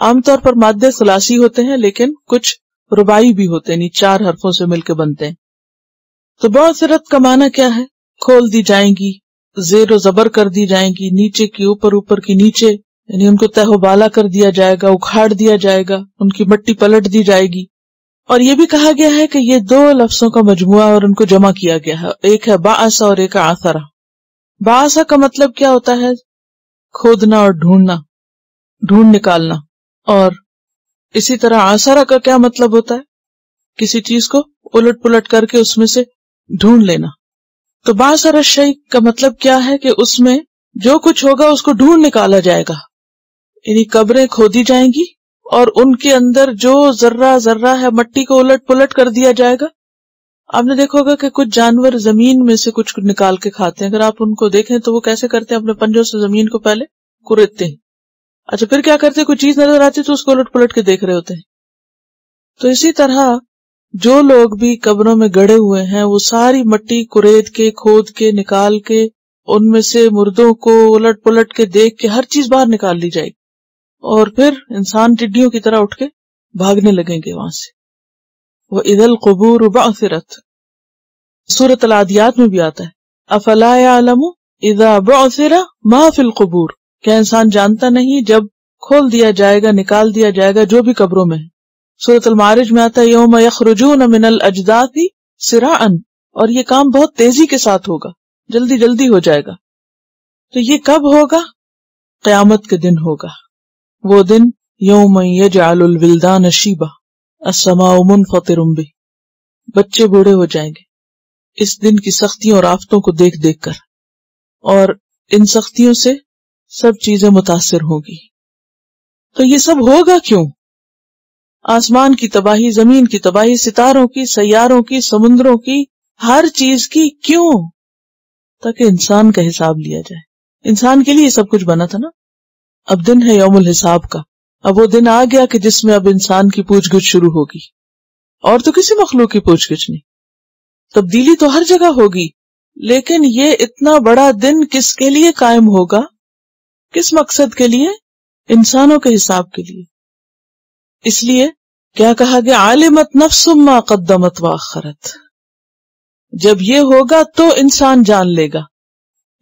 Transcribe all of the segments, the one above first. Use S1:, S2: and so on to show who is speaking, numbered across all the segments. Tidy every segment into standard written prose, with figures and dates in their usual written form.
S1: عام طور پر مادے ثلاثی ہوتے ہیں لیکن کچھ رباعی بھی ہوتے ہیں، یعنی 4 حرفوں سے مل کے بنتے ہیں. تو بعثرت کا معنی کیا ہے؟ کھول دی جائیں گی، زیر و زبر کر دی جائیں گی، نیچے کی اوپر، اوپر کی نیچے، یعنی ان کو تہ و بالا کر دیا جائے گا، اکھاڑ دیا جائے گا، ان کی مٹی پلٹ دی جائے گی. اور یہ بھی کہا گیا ہے کہ یہ 2 لفظوں کا مجموعہ اور ان کو جمع کیا گیا ہے، ایک ہے بعث اور ایک عثرہ. بعث کا مطلب کیا ہوتا ہے؟ کھودنا اور ڈھونڈنا، ڈھونڈ نکالنا. اور اسی طرح عثرہ کا کیا مطلب ہوتا ہے؟ کسی چیز کو الٹ پلٹ کر کے اس میں سے ڈھونڈ لینا. تو بعثر الشیء کا مطلب کیا ہے کہ اس میں جو کچھ ہوگا اس کو ڈھونڈ نکالا جائے گا، یعنی قبریں کھودی جائیں گی اور ان کے اندر جو ذرہ ذرہ ہے مٹی کو الٹ پلٹ کر دیا جائے گا. آپ نے دیکھا ہوگا کہ کچھ جانور زمین میں سے کچھ نکال کے کھاتے ہیں، اگر آپ ان کو دیکھیں تو وہ کیسے کرتے ہیں؟ اپنے پنجوں سے زمین کو پہلے کریدتے ہیں. اچھا پھر کیا کرتے ہیں؟ کوئی چیز نظر آتی تو اس کو الٹ پلٹ کے دیکھ رہے ہوتے ہیں. تو اسی طرح جو لوگ بھی قبروں میں گڑے ہوئے ہیں وہ ساری مٹی کرید کے، کھود کے، نکال کے، ان میں سے مردوں کو الٹ پلٹ کے دیکھ کے ہر چیز باہر نکال لی جائے گی، اور پھر انسان ٹڈیوں کی طرح اٹھ کے بھاگنے لگیں گے وہاں سے. وَإِذَا الْقُبُورُ بُعْثِرَتْ، سورۃ العادیات میں بھی آتا ہے افلا يعلم اذا بعثر ما فی القبور، کیا انسان جانتا نہیں جب کھول دیا جائے گا، نکال دیا جائے گا جو بھی قبروں میں ہے. سورۃ المعارج میں آتا ہے یوم یخرجون من الاجداث سراعا، اور یہ کام بہت تیزی کے ساتھ ہوگا، جلدی جلدی ہو جائے گا. تو یہ کب ہوگا؟ قیامت کے دن ہوگا. وہ دن یوم یجعل الولدان شیبا السماء منفطر به، بچے بوڑھے ہو جائیں گے اس دن کی سختیوں اور آفتوں کو دیکھ دیکھ کر، اور ان سختیوں سے سب چیزیں متاثر ہوں گی. تو یہ سب ہوگا کیوں؟ آسمان کی تباہی، زمین کی تباہی، ستاروں کی، سیاروں کی، سمندروں کی، ہر چیز کی. کیوں؟ تاکہ انسان کا حساب لیا جائے. انسان کے لیے یہ سب کچھ بنا تھا نا. اب دن ہے یوم الحساب کا. اب وہ دن آ گیا کہ جس میں اب انسان کی پوچھ گچھ شروع ہوگی، اور تو کسی مخلوق کی پوچھ گچھ نہیں. تبدیلی تو ہر جگہ ہوگی، لیکن یہ اتنا بڑا دن کس کے لیے قائم ہوگا؟ کس مقصد کے لیے؟ انسانوں کے حساب کے لیے. اس لیے کیا کہا گیا؟ عالمت نفس ما قدمت واخرت. جب یہ ہوگا تو انسان جان لے گا.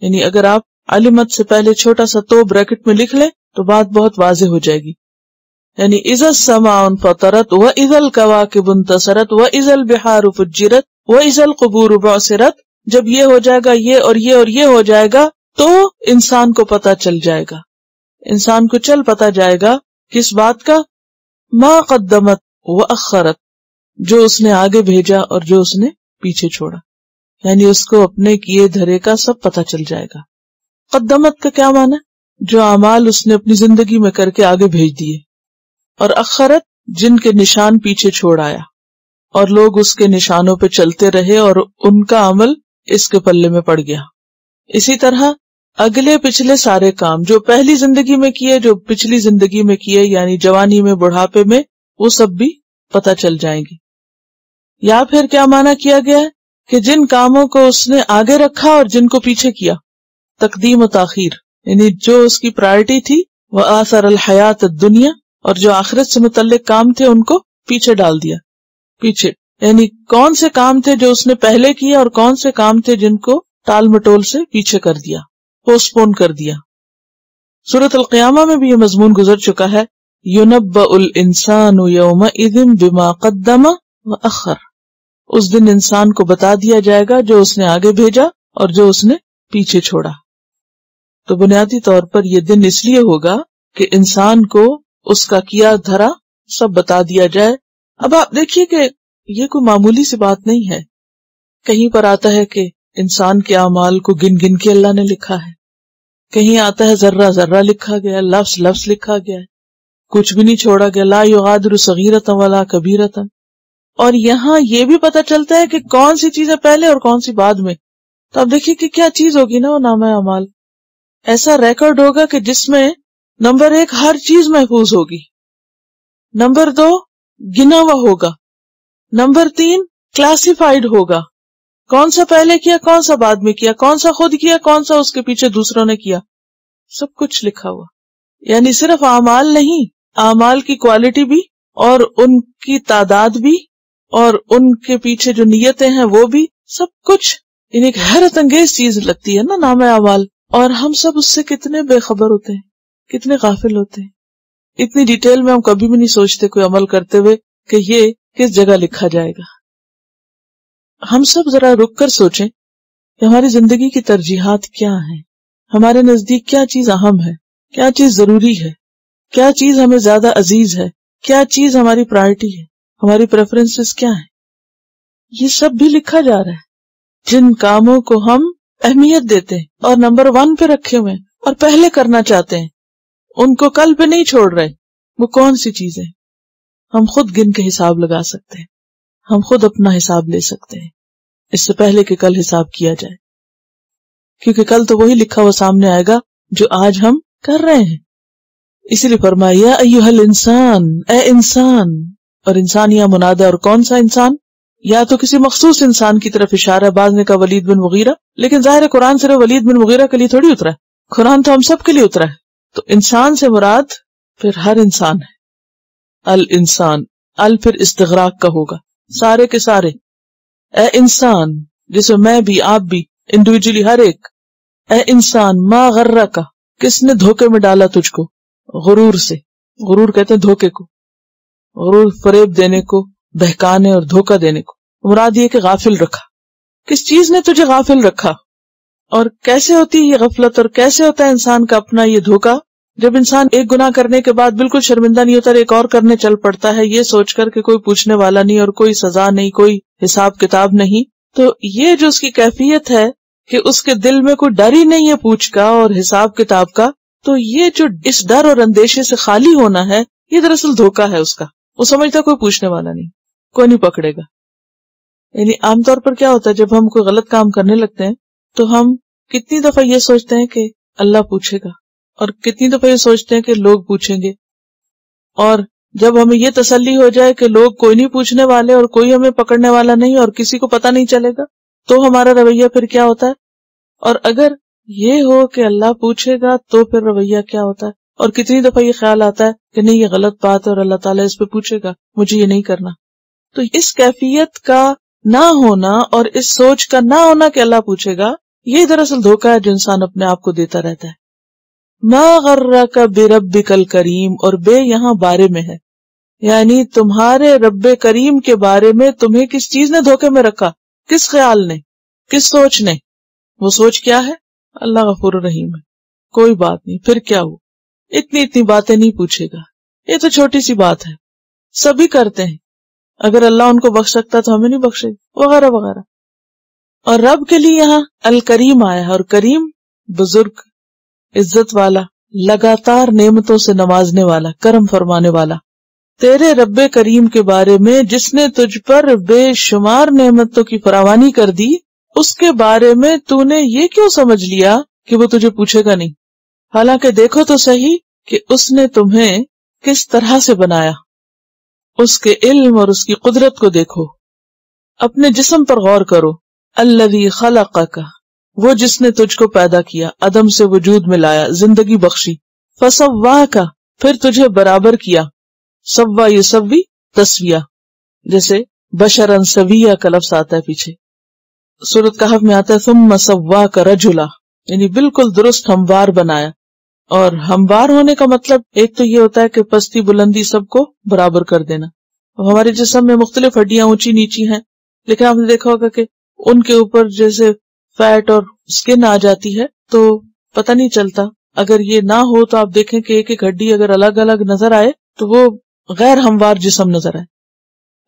S1: یعنی اگر آپ علمت سے پہلے چھوٹا سا تو بریکٹ میں لکھ لیں تو بات بہت واضح ہو جائے گی. یعنی اذا السماء انفطرت واذا الكواكب انتصرت واذا البحار فجرت واذا القبور بعثرت، جب یہ ہو جائے گا، یہ اور یہ اور یہ ہو جائے گا، تو انسان کو پتا چل جائے گا. انسان کو چل پتا جائے گا کس بات کا؟ ما قدمت واخرت، جو اس نے آگے بھیجا اور جو اس نے پیچھے چھوڑا. یعنی اس کو اپنے کیے دھرے کا سب پتا چل جائے گا. قدمت کا کیا معنی؟ جو اعمال اس نے اپنی زندگی میں کر کے آگے بھیج دیے، اور اخرت جن کے نشان پیچھے چھوڑ آیا اور لوگ اس کے نشانوں پہ چلتے رہے اور ان کا عمل اس کے پلے میں پڑ گیا. اسی طرح اگلے پچھلے سارے کام جو پہلی زندگی میں کیے، جو پچھلی زندگی میں کیے، یعنی جوانی میں، بڑھاپے میں، وہ سب بھی پتہ چل جائیں گے. یا پھر کیا معنی کیا گیا ہے کہ جن کاموں کو اس نے آگے رکھا اور جن کو پیچھے کیا، تقدیم و تاخیر، یعنی جو اس کی پرائرٹی تھی وہ آثر الحیات الدنیا، اور جو آخرت سے متعلق کام تھے ان کو پیچھے ڈال دیا. پیچھے یعنی کون سے کام تھے جو اس نے پہلے کیے اور کون سے کام تھے جن کو ٹال مٹول سے پیچھے کر دیا، پوسٹ پون کر دیا. سورۃ القیامہ میں بھی یہ مضمون گزر چکا ہے. یُنَبَّأُ الْإِنسَانُ يَوْمَئِذٍ بِمَا قَدَّمَ وَأَخَّرَ، اس دن انسان کو بتا دیا جائے گا جو اس نے آگے بھیجا اور جو اس نے پیچھے چھوڑا. تو بنیادی طور پر یہ دن اس لیے ہوگا کہ انسان کو اس کا کیا دھرا سب بتا دیا جائے. اب آپ دیکھیے کہ یہ کوئی معمولی سی بات نہیں ہے. کہیں پر آتا ہے کہ انسان کے اعمال کو گن گن کے اللہ نے لکھا ہے، کہیں آتا ہے ذرہ ذرہ لکھا گیا، لفظ لفظ لکھا گیا ہے، کچھ بھی نہیں چھوڑا گیا. لا یغادر صغیرۃ ولا کبیرۃ. اور یہاں یہ بھی پتہ چلتا ہے کہ کون سی چیزیں پہلے اور کون سی بعد میں. تو اب دیکھیے کہ کیا چیز ہوگی نا وہ نامہ اعمال. ایسا ریکارڈ ہوگا کہ جس میں نمبر 1 ہر چیز محفوظ ہوگی، نمبر 2 گنا ہوا ہوگا، نمبر 3 کلاسیفائڈ ہوگا، کون سا پہلے کیا، کون سا بعد میں کیا، کون سا خود کیا، کون سا اس کے پیچھے دوسروں نے کیا، سب کچھ لکھا ہوا. یعنی صرف اعمال نہیں، اعمال کی کوالٹی بھی اور ان کی تعداد بھی اور ان کے پیچھے جو نیتیں ہیں وہ بھی، سب کچھ یعنی ایک حیرت انگیز چیز لگتی ہے نا نام اعمال. اور ہم سب اس سے کتنے بے خبر ہوتے ہیں، کتنے غافل ہوتے ہیں. اتنی ڈیٹیل میں ہم کبھی بھی نہیں سوچتے کوئی عمل کرتے ہوئے کہ یہ کس جگہ لکھا جائے گا. ہم سب ذرا رک کر سوچیں کہ ہماری زندگی کی ترجیحات کیا ہیں، ہمارے نزدیک کیا چیز اہم ہے، کیا چیز ضروری ہے، کیا چیز ہمیں زیادہ عزیز ہے، کیا چیز ہماری پرائرٹی ہے، ہماری پریفرنسز کیا ہیں. یہ سب بھی لکھا جا رہا ہے. جن کاموں کو ہم اہمیت دیتے ہیں اور نمبر 1 پہ رکھے ہوئے ہیں اور پہلے کرنا چاہتے ہیں، ان کو کل پہ نہیں چھوڑ رہے، وہ کون سی چیزیں؟ ہم خود گن کے حساب لگا سکتے ہیں، ہم خود اپنا حساب لے سکتے ہیں اس سے پہلے کہ کل حساب کیا جائے، کیونکہ کل تو وہی لکھا ہوا سامنے آئے گا جو آج ہم کر رہے ہیں. اسی لیے فرمایا یا ایھا الانسان، اے انسان. اور انسان یا منادہ، اور کون سا انسان؟ یا تو کسی مخصوص انسان کی طرف اشارہ ہے. بعض نے کہا ولید بن مغیرہ، لیکن ظاہر ہے قرآن صرف ولید بن مغیرہ کے لیے تھوڑی اترا ہے، قرآن تو ہم سب کے لیے اترا ہے. تو انسان سے مراد پھر ہر انسان ہے. الانسان، پھر استغراق کا ہوگا، سارے کے سارے. اے انسان، جسے میں بھی آپ بھی انڈیویجلی ہر ایک. اے انسان ما غرک، کس نے دھوکے میں ڈالا تجھ کو؟ غرور سے. غرور کہتے ہیں دھوکے کو، غرور فریب دینے کو، بہکانے اور دھوکہ دینے کو. مراد یہ کہ غافل رکھا. کس چیز نے تجھے غافل رکھا؟ اور کیسے ہوتی ہے یہ غفلت، اور کیسے ہوتا ہے انسان کا اپنا یہ دھوکہ؟ جب انسان ایک گناہ کرنے کے بعد بالکل شرمندہ نہیں ہوتا، ایک اور کرنے چل پڑتا ہے یہ سوچ کر کہ کوئی پوچھنے والا نہیں اور کوئی سزا نہیں، کوئی حساب کتاب نہیں. تو یہ جو اس کی کیفیت ہے کہ اس کے دل میں کوئی ڈر ہی نہیں ہے پوچھ کا اور حساب کتاب کا، تو یہ جو اس ڈر اور اندیشے سے خالی ہونا ہے یہ دراصل دھوکہ ہے اس کا. وہ سمجھتا کوئی پوچھنے والا نہیں، کوئی نہیں پکڑے گا. یعنی عام طور پر کیا ہوتا ہے جب ہم کوئی غلط کام کرنے لگتے ہیں تو ہم کتنی دفعہ یہ سوچتے ہیں کہ اللہ پوچھے گا، اور کتنی دفعہ یہ سوچتے ہیں کہ لوگ پوچھیں گے. اور جب ہمیں یہ تسلی ہو جائے کہ لوگ کوئی نہیں پوچھنے والے اور کوئی ہمیں پکڑنے والا نہیں اور کسی کو پتہ نہیں چلے گا، تو ہمارا رویہ پھر کیا ہوتا ہے. اور اگر یہ ہو کہ اللہ پوچھے گا تو پھر رویہ کیا ہوتا ہے. اور کتنی دفعہ یہ خیال آتا ہے کہ نہیں یہ غلط بات ہے اور اللہ تعالیٰ اس پہ پوچھے گا، مجھے یہ نہیں کرنا. تو اس کیفیت کا نہ ہونا اور اس سوچ کا نہ ہونا کہ اللہ پوچھے گا، یہ دراصل دھوکہ ہے جو انسان اپنے آپ کو دیتا رہتا ہے. ما غرک بربک الکریم، اور بے یہاں بارے میں ہے، یعنی تمہارے رب کریم کے بارے میں تمہیں کس چیز نے دھوکے میں رکھا، کس خیال نے، کس سوچ نے. وہ سوچ کیا ہے؟ اللہ غفور الرحیم ہے، کوئی بات نہیں، پھر کیا ہو، اتنی باتیں نہیں پوچھے گا، یہ تو چھوٹی سی بات ہے، سبھی کرتے ہیں، اگر اللہ ان کو بخش سکتا تو ہمیں نہیں بخشے گا، وغیرہ وغیرہ. اور رب کے لیے یہاں الکریم آیا ہے، اور کریم بزرگ، عزت والا، لگاتار نعمتوں سے نوازنے والا، کرم فرمانے والا. تیرے رب کریم کے بارے میں جس نے تجھ پر بے شمار نعمتوں کی فراوانی کر دی، اس کے بارے میں تو نے یہ کیوں سمجھ لیا کہ وہ تجھے پوچھے گا نہیں؟ حالانکہ دیکھو تو صحیح کہ اس نے تمہیں کس طرح سے بنایا، اس کے علم اور اس کی قدرت کو دیکھو. اپنے جسم پر غور کرو. الذی خلقک، وہ جس نے تجھ کو پیدا کیا، عدم سے وجود میں لایا، زندگی بخشی. فسواک، پھر تجھے برابر کیا. سوا یسوی، تسویہ، جیسے بشرا سویہ کا لفظ آتا ہے پیچھے. سورۃ کہف میں آتا ہے ثم سواک رجلا، یعنی بالکل درست ہموار بنایا. اور ہموار ہونے کا مطلب ایک تو یہ ہوتا ہے کہ پستی بلندی سب کو برابر کر دینا. ہمارے جسم میں مختلف ہڈیاں اونچی نیچی ہیں، لیکن آپ نے دیکھا ہوگا کہ ان کے اوپر جیسے فیٹ اور سکن آ جاتی ہے تو پتہ نہیں چلتا. اگر یہ نہ ہو تو آپ دیکھیں کہ ایک ایک ہڈی اگر الگ الگ نظر آئے تو وہ غیر ہموار جسم نظر آئے.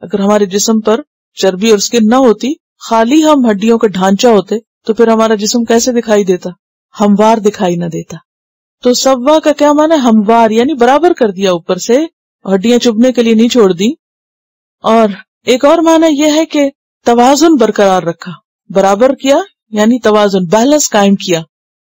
S1: اگر ہمارے جسم پر چربی اور سکن نہ ہوتی، خالی ہم ہڈیوں کا ڈھانچہ ہوتے، تو پھر ہمارا جسم کیسے دکھائی دیتا؟ ہموار دکھائی نہ دیتا. تو سوا کا کیا معنی ہے؟ ہموار، یعنی برابر کر دیا، اوپر سے ہڈیاں چبھنے کے لیے نہیں چھوڑ دی. اور ایک اور معنی یہ ہے کہ توازن برقرار رکھا، برابر کیا یعنی توازن، بیلنس قائم کیا.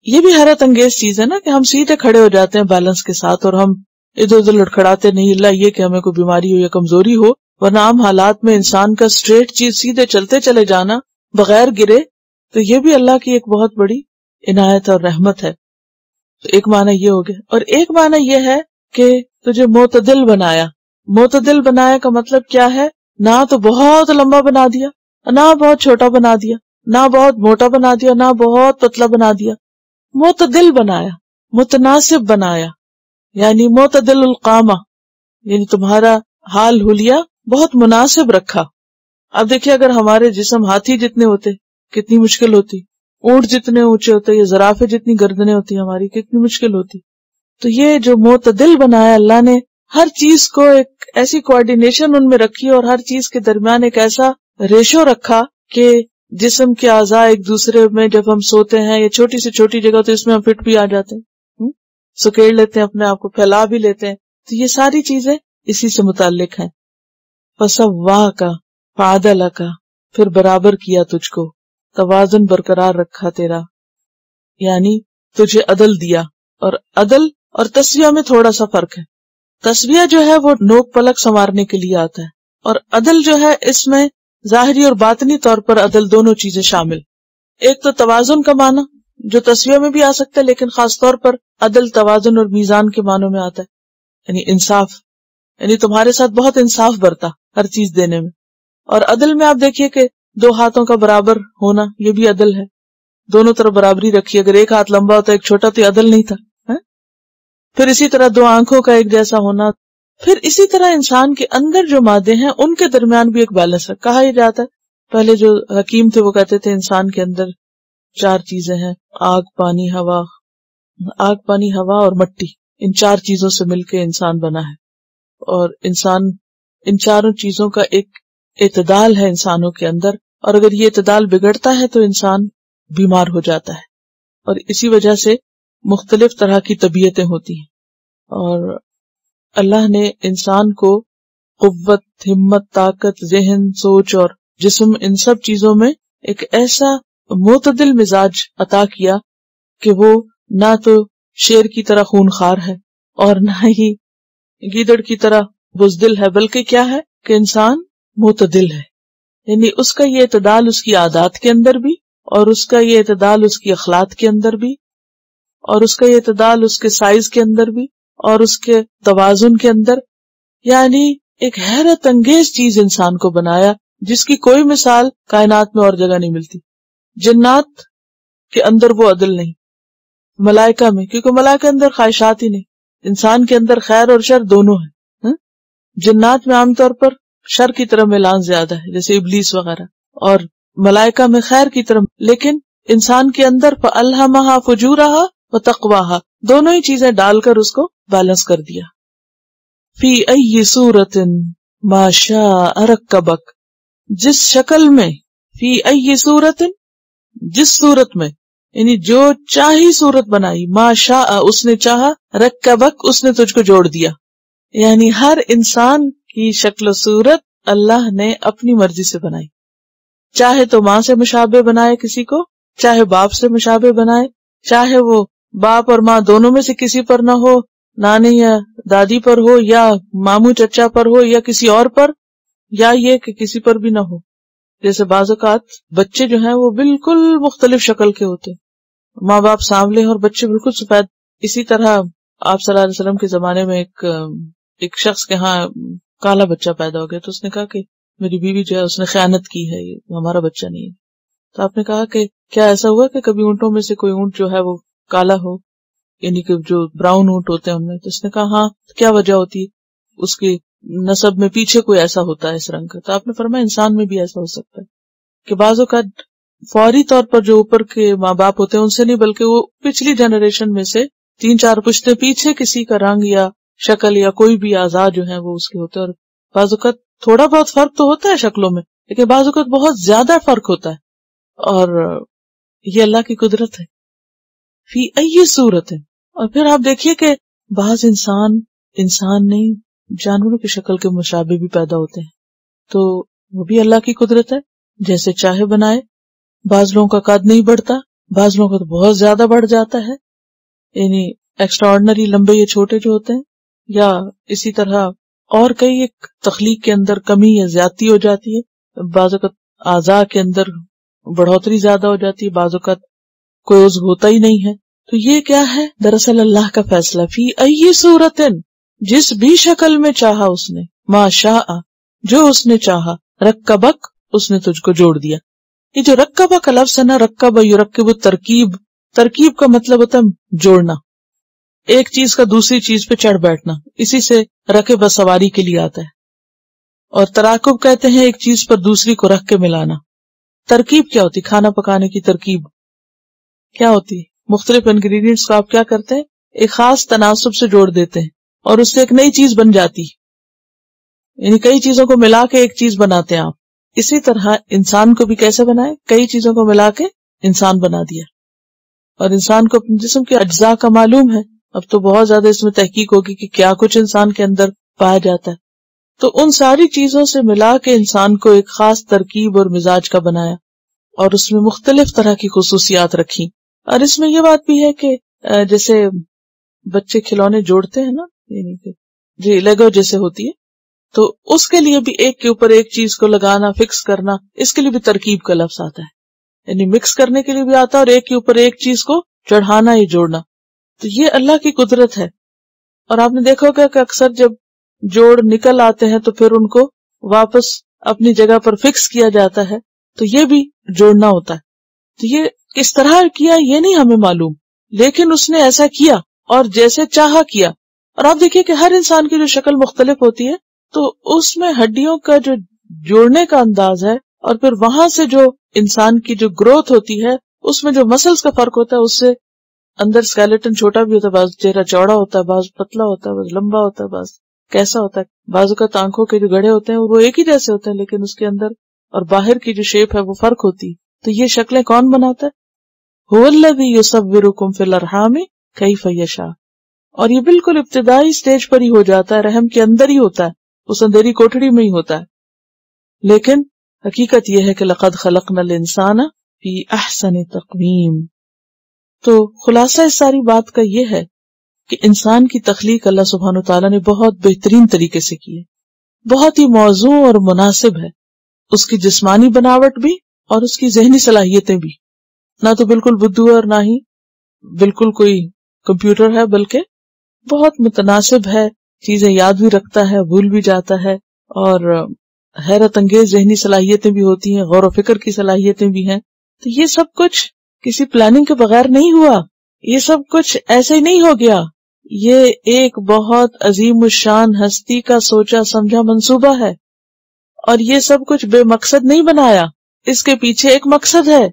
S1: یہ بھی حیرت انگیز چیز ہے نا کہ ہم سیدھے کھڑے ہو جاتے ہیں بیلنس کے ساتھ، اور ہم ادھر ادھر لڑکھڑاتے نہیں. اللہ یہ کہ ہمیں کوئی بیماری ہو یا کمزوری ہو، ورنہ عام حالات میں انسان کا اسٹریٹ چیز سیدھے چلتے چلے جانا بغیر گرے، تو یہ بھی اللہ کی ایک بہت بڑی عنایت اور رحمت ہے. تو ایک معنی یہ ہو گیا. اور ایک معنی یہ ہے کہ تجھے معتدل بنایا. معتدل بنایا کا مطلب کیا ہے؟ نہ تو بہت لمبا بنا دیا، نہ بہت چھوٹا بنا دیا، نہ بہت موٹا بنا دیا، نہ بہت پتلا بنا دیا. معتدل بنایا، متناسب بنایا، یعنی معتدل القامہ، یعنی تمہارا حال حلیہ بہت مناسب رکھا. اب دیکھیے اگر ہمارے جسم ہاتھی جتنے ہوتے کتنی مشکل ہوتی، اونٹ جتنے اونچے ہوتے یا زرافے جتنی گردنیں ہوتی ہماری کتنی مشکل ہوتی. تو یہ جو معتدل بنایا اللہ نے، ہر چیز کو ایک ایسی کوآرڈینیشن ان میں رکھی اور ہر چیز کے درمیان ایک ایسا ریشو رکھا کہ جسم کے اعضاء ایک دوسرے میں جب ہم سوتے ہیں یا چھوٹی سے چھوٹی جگہ تو اس میں ہم فٹ بھی آ جاتے ہیں، سکیڑ لیتے ہیں اپنے آپ کو، پھیلا بھی لیتے ہیں. تو یہ ساری چیزیں اسی سے متعلق ہیں. فسواہ کا، فعدل کا، پھر برابر کیا تجھ کو، توازن برقرار رکھا تیرا، یعنی تجھے عدل دیا. اور عدل اور تسویہ میں تھوڑا سا فرق ہے. تسویہ جو ہے وہ نوک پلک سنوارنے کے لیے آتا ہے، اور عدل جو ہے اس میں ظاہری اور باطنی طور پر عدل دونوں چیزیں شامل. ایک تو توازن کا معنی جو تسویہ میں بھی آ سکتا ہے، لیکن خاص طور پر عدل توازن اور میزان کے معنوں میں آتا ہے، یعنی انصاف، یعنی تمہارے ساتھ بہت انصاف برتا ہر چیز دینے میں. اور عدل میں آپ دیکھیے کہ 2 ہاتھوں کا برابر ہونا یہ بھی عدل ہے، دونوں طرف برابری رکھی. اگر ایک ہاتھ لمبا ہوتا ایک چھوٹا تو یہ عدل نہیں تھا. پھر اسی طرح 2 آنکھوں کا ایک جیسا ہونا. پھر اسی طرح انسان کے اندر جو مادے ہیں ان کے درمیان بھی ایک بیلنس ہے. کہا یہ جاتا ہے، پہلے جو حکیم تھے وہ کہتے تھے انسان کے اندر 4 چیزیں ہیں، آگ پانی ہوا اور مٹی. ان 4 چیزوں سے مل کے انسان بنا ہے، اور انسان ان 4 چیزوں کا ایک اعتدال ہے انسانوں کے اندر. اور اگر یہ اعتدال بگڑتا ہے تو انسان بیمار ہو جاتا ہے، اور اسی وجہ سے مختلف طرح کی طبیعتیں ہوتی ہیں. اور اللہ نے انسان کو قوت، ہمت، طاقت، ذہن، سوچ اور جسم، ان سب چیزوں میں ایک ایسا معتدل مزاج عطا کیا کہ وہ نہ تو شیر کی طرح خونخوار ہے اور نہ ہی گیدڑ کی طرح بزدل ہے، بلکہ کیا ہے کہ انسان معتدل ہے. یعنی اس کا یہ اعتدال اس کی عادات کے اندر بھی، اور اس کا یہ اعتدال اس کی اخلاق کے اندر بھی، اور اس کا یہ اعتدال اس کے سائز کے اندر بھی، اور اس کے توازن کے اندر. یعنی ایک حیرت انگیز چیز انسان کو بنایا جس کی کوئی مثال کائنات میں اور جگہ نہیں ملتی. جنات کے اندر وہ عدل نہیں، ملائکہ میں، کیونکہ ملائکہ اندر خواہشات ہی نہیں. انسان کے اندر خیر اور شر دونوں ہیں. جنات میں عام طور پر شر کی طرف میلان زیادہ ہے، جیسے ابلیس وغیرہ، اور ملائکہ میں خیر کی طرف. لیکن انسان کے اندر فَأَلْهَمَهَا فُجُورَهَا وَتَقْوَاهَا دونوں ہی چیزیں ڈال کر اس کو بیلنس کر دیا. فی ای صورت ما شاء رکبک، جس شکل میں، فی ای صورت، جس صورت میں، یعنی جو چاہی صورت بنائی، ما شاء اس نے چاہا، رکبک اس نے تجھ کو جوڑ دیا. یعنی ہر انسان کی شکل و صورت اللہ نے اپنی مرضی سے بنائی. چاہے تو ماں سے مشابہ بنائے کسی کو، چاہے باپ سے مشابہ بنائے، چاہے وہ باپ اور ماں دونوں میں سے کسی پر نہ ہو، نانی یا دادی پر ہو، یا ماموں چچا پر ہو، یا کسی اور پر، یا یہ کہ کسی پر بھی نہ ہو. جیسے بعض اوقات بچے جو ہیں وہ بالکل مختلف شکل کے ہوتے، ماں باپ سانولے اور بچے بالکل سفید. اسی طرح آپ صلی اللہ علیہ وسلم کے زمانے میں ایک شخص کے ہاں کالا بچہ پیدا ہو گیا، تو اس نے کہا کہ میری بیوی جو ہے اس نے خیانت کی ہے، یہ ہمارا بچہ نہیں ہے. تو آپ نے کہا کہ کیا ایسا ہوا کہ کبھی اونٹوں میں سے کوئی اونٹ جو ہے وہ کالا ہو، یعنی کہ جو براؤن اونٹ ہوتے ہیں ان میں؟ تو اس نے کہا ہاں. کیا وجہ ہوتی ہے؟ اس کی نسب میں پیچھے کوئی ایسا ہوتا ہے اس رنگ کا. تو آپ نے فرمایا انسان میں بھی ایسا ہو سکتا ہے کہ بعض اوقات فوری طور پر جو اوپر کے ماں باپ ہوتے ہیں ان سے نہیں، بلکہ وہ پچھلی جنریشن میں سے 3-4 پشتے پیچھے کسی کا رنگ یا شکل یا کوئی بھی اعضاء جو ہیں وہ اس کے ہوتے ہیں. اور بعض اوقات تھوڑا بہت فرق تو ہوتا ہے شکلوں میں، لیکن بعض اوقات بہت زیادہ فرق ہوتا ہے، اور یہ اللہ کی قدرت ہے. فی ای صورت ہے. اور پھر آپ دیکھیے کہ بعض انسان نہیں، جانوروں کی شکل کے مشابہ بھی پیدا ہوتے ہیں، تو وہ بھی اللہ کی قدرت ہے، جیسے چاہے بنائے. بعض لوگوں کا قد نہیں بڑھتا، بعض لوگوں کا تو بہت زیادہ بڑھ جاتا ہے، یعنی ایکسٹرا آرڈنری لمبے یا چھوٹے جو ہوتے ہیں، یا اسی طرح اور کئی ایک تخلیق کے اندر کمی یا زیادتی ہو جاتی ہے. بعض اوقات اعضاء کے اندر بڑھوتری زیادہ ہو جاتی ہے، بعض اوقات کوئی عضو ہوتا ہی نہیں ہے. تو یہ کیا ہے؟ دراصل اللہ کا فیصلہ. فی ای صورت، جس بھی شکل میں چاہا اس نے، ما شاء جو اس نے چاہا، رکبک اس نے تجھ کو جوڑ دیا. یہ جو رکبہ کا لفظ ہے نا، رکب یرکب ترکیب، ترکیب کا مطلب ہوتا ہے جوڑنا، ایک چیز کا دوسری چیز پہ چڑھ بیٹھنا، اسی سے رکب سواری کے لیے آتا ہے. اور تراکب کہتے ہیں ایک چیز پر دوسری کو رکھ کے ملانا. ترکیب کیا ہوتی؟ کھانا پکانے کی ترکیب کیا ہوتی ہے؟ مختلف انگریڈینٹس کو آپ کیا کرتے ہیں؟ ایک خاص تناسب سے جوڑ دیتے ہیں اور اس سے ایک نئی چیز بن جاتی ہے. یعنی کئی چیزوں کو ملا کے ایک چیز بناتے ہیں آپ. اسی طرح انسان کو بھی کیسے بنائے؟ کئی چیزوں کو ملا کے انسان بنا دیا. اور انسان کو اپنے جسم کے اجزاء کا معلوم ہے. اب تو بہت زیادہ اس میں تحقیق ہوگی کہ کیا کچھ انسان کے اندر پایا جاتا ہے. تو ان ساری چیزوں سے ملا کے انسان کو ایک خاص ترکیب اور مزاج کا بنایا اور اس میں مختلف طرح کی خصوصیات رکھی. اور اس میں یہ بات بھی ہے کہ جیسے بچے کھلونے جوڑتے ہیں نا، یعنی کہ جی لیگو جیسے ہوتی ہے، تو اس کے لیے بھی ایک کے اوپر ایک چیز کو لگانا، فکس کرنا، اس کے لیے بھی ترکیب کا لفظ آتا ہے. یعنی مکس کرنے کے لیے بھی آتا ہے اور ایک کے اوپر ایک چیز کو چڑھانا یا جوڑنا. تو یہ اللہ کی قدرت ہے. اور آپ نے دیکھا ہوگا کہ اکثر جب جوڑ نکل آتے ہیں تو پھر ان کو واپس اپنی جگہ پر فکس کیا جاتا ہے، تو یہ بھی جوڑنا ہوتا ہے. تو یہ کس طرح کیا یہ نہیں ہمیں معلوم، لیکن اس نے ایسا کیا اور جیسے چاہا کیا. اور آپ دیکھیے کہ ہر انسان کی جو شکل مختلف ہوتی ہے تو اس میں ہڈیوں کا جو جوڑنے کا انداز ہے اور پھر وہاں سے جو انسان کی جو گروتھ ہوتی ہے اس میں جو مسلز کا فرق ہوتا ہے، اس سے اندر سکیلیٹن چھوٹا بھی ہوتا ہے، بعض چہرہ چوڑا ہوتا ہے، بعض پتلا ہوتا ہے، بعض لمبا ہوتا ہے، بعض کیسا ہوتا ہے. بعضوں کا آنکھوں کے جو گڑھے ہوتے ہیں وہ ایک ہی جیسے ہوتے ہیں لیکن اس کے اندر اور باہر کی جو شیپ ہے وہ فرق ہوتی. تو یہ شکلیں کون بناتا ہے؟ هو الذی یصورکم فی الارحام کیف یشاء. اور یہ بالکل ابتدائی سٹیج پر ہی ہو جاتا ہے، رحم کے اندر ہی ہوتا ہے، اس اندھیری کوٹڑی میں ہی ہوتا ہے. لیکن حقیقت یہ ہے کہ لقد خلقنا الانسان فی احسن تقویم. تو خلاصہ اس ساری بات کا یہ ہے کہ انسان کی تخلیق اللہ سبحانہ وتعالیٰ نے بہت بہترین طریقے سے کی ہے، بہت ہی موزوں اور مناسب ہے. اس کی جسمانی بناوٹ بھی اور اس کی ذہنی صلاحیتیں بھی، نہ تو بالکل بدھو اور نہ ہی بالکل کوئی کمپیوٹر ہے، بلکہ بہت متناسب ہے، چیزیں یاد بھی رکھتا ہے، بھول بھی جاتا ہے، اور حیرت انگیز ذہنی صلاحیتیں بھی ہوتی ہیں، غور و فکر کی صلاحیتیں بھی ہیں. تو یہ سب کچھ کسی پلاننگ کے بغیر نہیں ہوا، یہ سب کچھ ایسے ہی نہیں ہو گیا. یہ ایک بہت عظیم الشان ہستی کا سوچا سمجھا منصوبہ ہے، اور یہ سب کچھ بے مقصد نہیں بنایا، اس کے پیچھے ایک مقصد ہے.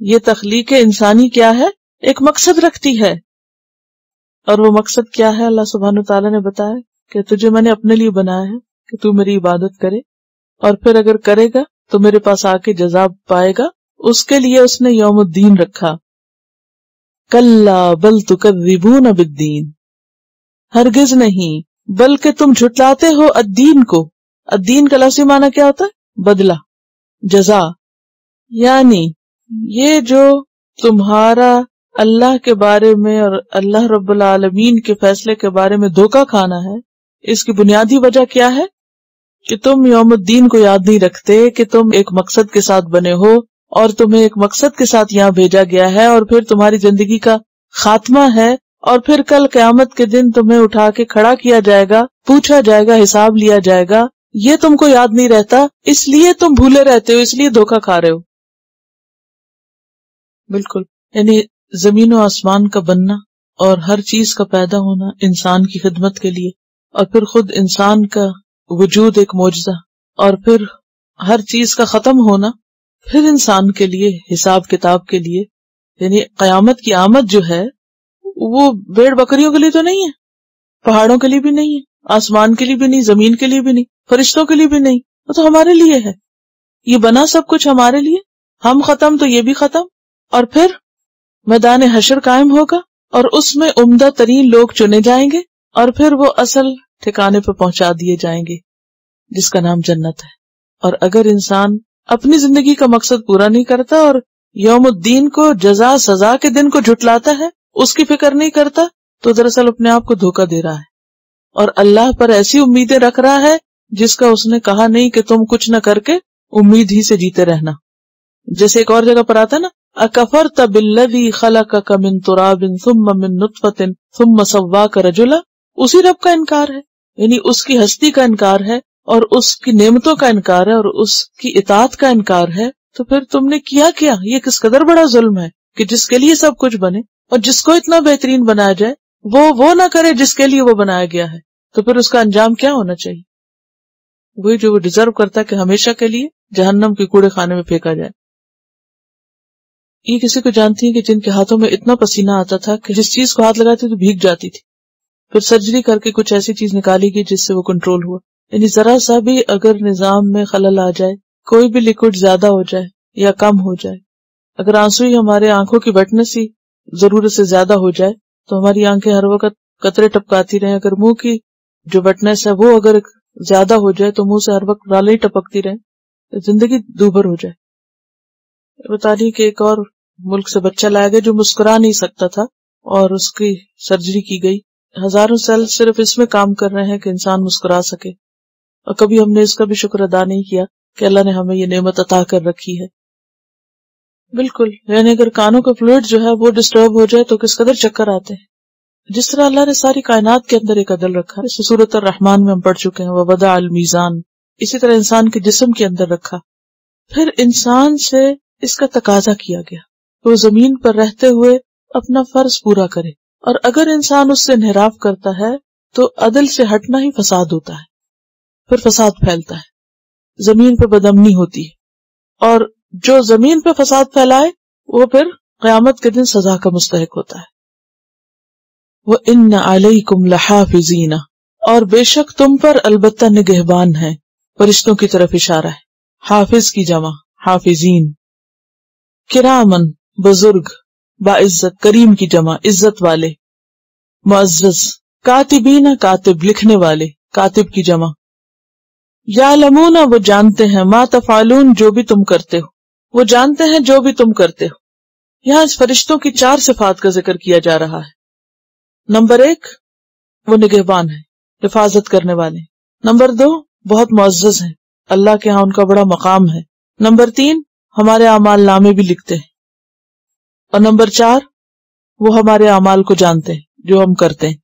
S1: یہ تخلیق انسانی کیا ہے؟ ایک مقصد رکھتی ہے. اور وہ مقصد کیا ہے؟ اللہ سبحانہ وتعالیٰ نے بتایا کہ تجھے میں نے اپنے لیے بنایا ہے کہ تو میری عبادت کرے، اور پھر اگر کرے گا تو میرے پاس آ کے جزا پائے گا. اس کے لیے اس نے یوم الدین رکھا. کلا بل تکذبون بالدین، ہرگز نہیں بلکہ تم جھٹلاتے ہو الدین کو. الدین کا لفظی معنی کیا ہوتا ہے؟ بدلہ، جزا. یعنی یہ جو تمہارا اللہ کے بارے میں اور اللہ رب العالمین کے فیصلے کے بارے میں دھوکہ کھانا ہے، اس کی بنیادی وجہ کیا ہے؟ کہ تم یوم الدین کو یاد نہیں رکھتے کہ تم ایک مقصد کے ساتھ بنے ہو اور تمہیں ایک مقصد کے ساتھ یہاں بھیجا گیا ہے، اور پھر تمہاری زندگی کا خاتمہ ہے، اور پھر کل قیامت کے دن تمہیں اٹھا کے کھڑا کیا جائے گا، پوچھا جائے گا، حساب لیا جائے گا. یہ تم کو یاد نہیں رہتا، اس لیے تم بھولے رہتے ہو، اس لیے دھوکہ کھا رہے ہو. بالکل، یعنی زمین و آسمان کا بننا اور ہر چیز کا پیدا ہونا انسان کی خدمت کے لیے، اور پھر خود انسان کا وجود ایک معجزہ، اور پھر ہر چیز کا ختم ہونا پھر انسان کے لیے حساب کتاب کے لیے. یعنی قیامت کی آمد جو ہے وہ بھیڑ بکریوں کے لیے تو نہیں ہے، پہاڑوں کے لیے بھی نہیں ہے، آسمان کے لیے بھی نہیں، زمین کے لیے بھی نہیں، فرشتوں کے لیے بھی نہیں، وہ تو ہمارے لیے ہے. یہ بنا سب کچھ ہمارے لیے، ہم ختم تو یہ بھی ختم. اور پھر میدان حشر قائم ہوگا اور اس میں عمدہ ترین لوگ چنے جائیں گے، اور پھر وہ اصل ٹھکانے پہ پہنچا دیے جائیں گے جس کا نام جنت ہے. اور اگر انسان اپنی زندگی کا مقصد پورا نہیں کرتا اور یوم الدین کو، جزا سزا کے دن کو جھٹلاتا ہے، اس کی فکر نہیں کرتا، تو دراصل اپنے آپ کو دھوکہ دے رہا ہے اور اللہ پر ایسی امیدیں رکھ رہا ہے جس کا اس نے کہا نہیں کہ تم کچھ نہ کر کے امید ہی سے جیتے رہنا. جیسے ایک اور جگہ پر آتا ہے نا، اکفرت بالذی خلقک من تراب ثم من نطفۃ ثم سواک رجلا. اسی رب کا انکار ہے، یعنی اس کی ہستی کا انکار ہے اور اس کی نعمتوں کا انکار ہے اور اس کی اطاعت کا انکار ہے، تو پھر تم نے کیا یہ کس قدر بڑا ظلم ہے کہ جس کے لیے سب کچھ بنے اور جس کو اتنا بہترین بنایا جائے وہ نہ کرے جس کے لیے وہ بنایا گیا ہے، تو پھر اس کا انجام کیا ہونا چاہیے؟ وہی جو وہ ڈیزرو کرتا ہے کہ ہمیشہ کے لیے جہنم کے کوڑے خانے میں پھینکا جائے۔ یہ کسی کو جانتی ہیں کہ جن کے ہاتھوں میں اتنا پسینہ آتا تھا کہ جس چیز کو ہاتھ لگاتی تو بھیگ جاتی تھی، پھر سرجری کر کے کچھ ایسی چیز نکالی گئی جس سے وہ کنٹرول ہوا۔ یعنی ذرا سا بھی اگر نظام میں خلل آ جائے، کوئی بھی لیکوڈ زیادہ ہو جائے یا کم ہو جائے، اگر آنسو ہی ہمارے آنکھوں کی وٹنس ہی ضرورت سے زیادہ ہو جائے تو ہماری آنکھیں ہر وقت قطرے ٹپکاتی رہیں، اگر منہ کی جو وٹنس ہے وہ اگر زیادہ ہو جائے تو منہ سے ہر وقت رالیں ٹپکتی رہیں، زندگی دوبھر ہو جائے۔ بتا رہی کہ ایک اور ملک سے بچہ لایا گیا جو مسکرا نہیں سکتا تھا اور اس کی سرجری کی گئی۔ ہزاروں سیل صرف اس میں کام کر رہے ہیں کہ انسان مسکرا سکے، اور کبھی ہم نے اس کا بھی شکر ادا نہیں کیا کہ اللہ نے ہمیں یہ نعمت عطا کر رکھی ہے۔ بالکل، یعنی اگر کانوں کا فلوئڈ جو ہے وہ ڈسٹرب ہو جائے تو کس قدر چکر آتے ہیں۔ جس طرح اللہ نے ساری کائنات کے اندر ایک عدل رکھا، اس سورۃ الرحمن میں ہم پڑھ چکے ہیں، وَوَضَعَ الْمِيزَانَ، اسی طرح انسان کے جسم کے اندر رکھا، پھر انسان سے اس کا تقاضا کیا گیا کہ وہ زمین پر رہتے ہوئے اپنا فرض پورا کرے، اور اگر انسان اس سے انحراف کرتا ہے تو عدل سے ہٹنا ہی فساد ہوتا ہے، پھر فساد پھیلتا ہے، زمین پہ بدامنی ہوتی ہے، اور جو زمین پہ فساد پھیلائے وہ پھر قیامت کے دن سزا کا مستحق ہوتا ہے۔ وَإِنَّ عَلَيْكُمْ لَحَافِظِينَ، اور بے شک تم پر البتہ نگہبان ہیں، فرشتوں کی طرف اشارہ ہے، حافظ کی جمع حافظین، کرامن بزرگ، باعزت کریم کی جمع عزت والے، معزز، کاتبین کاتب لکھنے والے، کاتب کی جمع، یعلمون وہ جانتے ہیں، ما تفعلون جو بھی تم کرتے ہو، وہ جانتے ہیں جو بھی تم کرتے ہو۔ یہاں اس فرشتوں کی 4 صفات کا ذکر کیا جا رہا ہے۔ نمبر 1، وہ نگہبان ہیں، حفاظت کرنے والے۔ نمبر 2، بہت معزز ہیں، اللہ کے ہاں ان کا بڑا مقام ہے۔ نمبر 3، ہمارے اعمال نامے بھی لکھتے ہیں۔ اور نمبر 4، وہ ہمارے اعمال کو جانتے ہیں جو ہم کرتے ہیں۔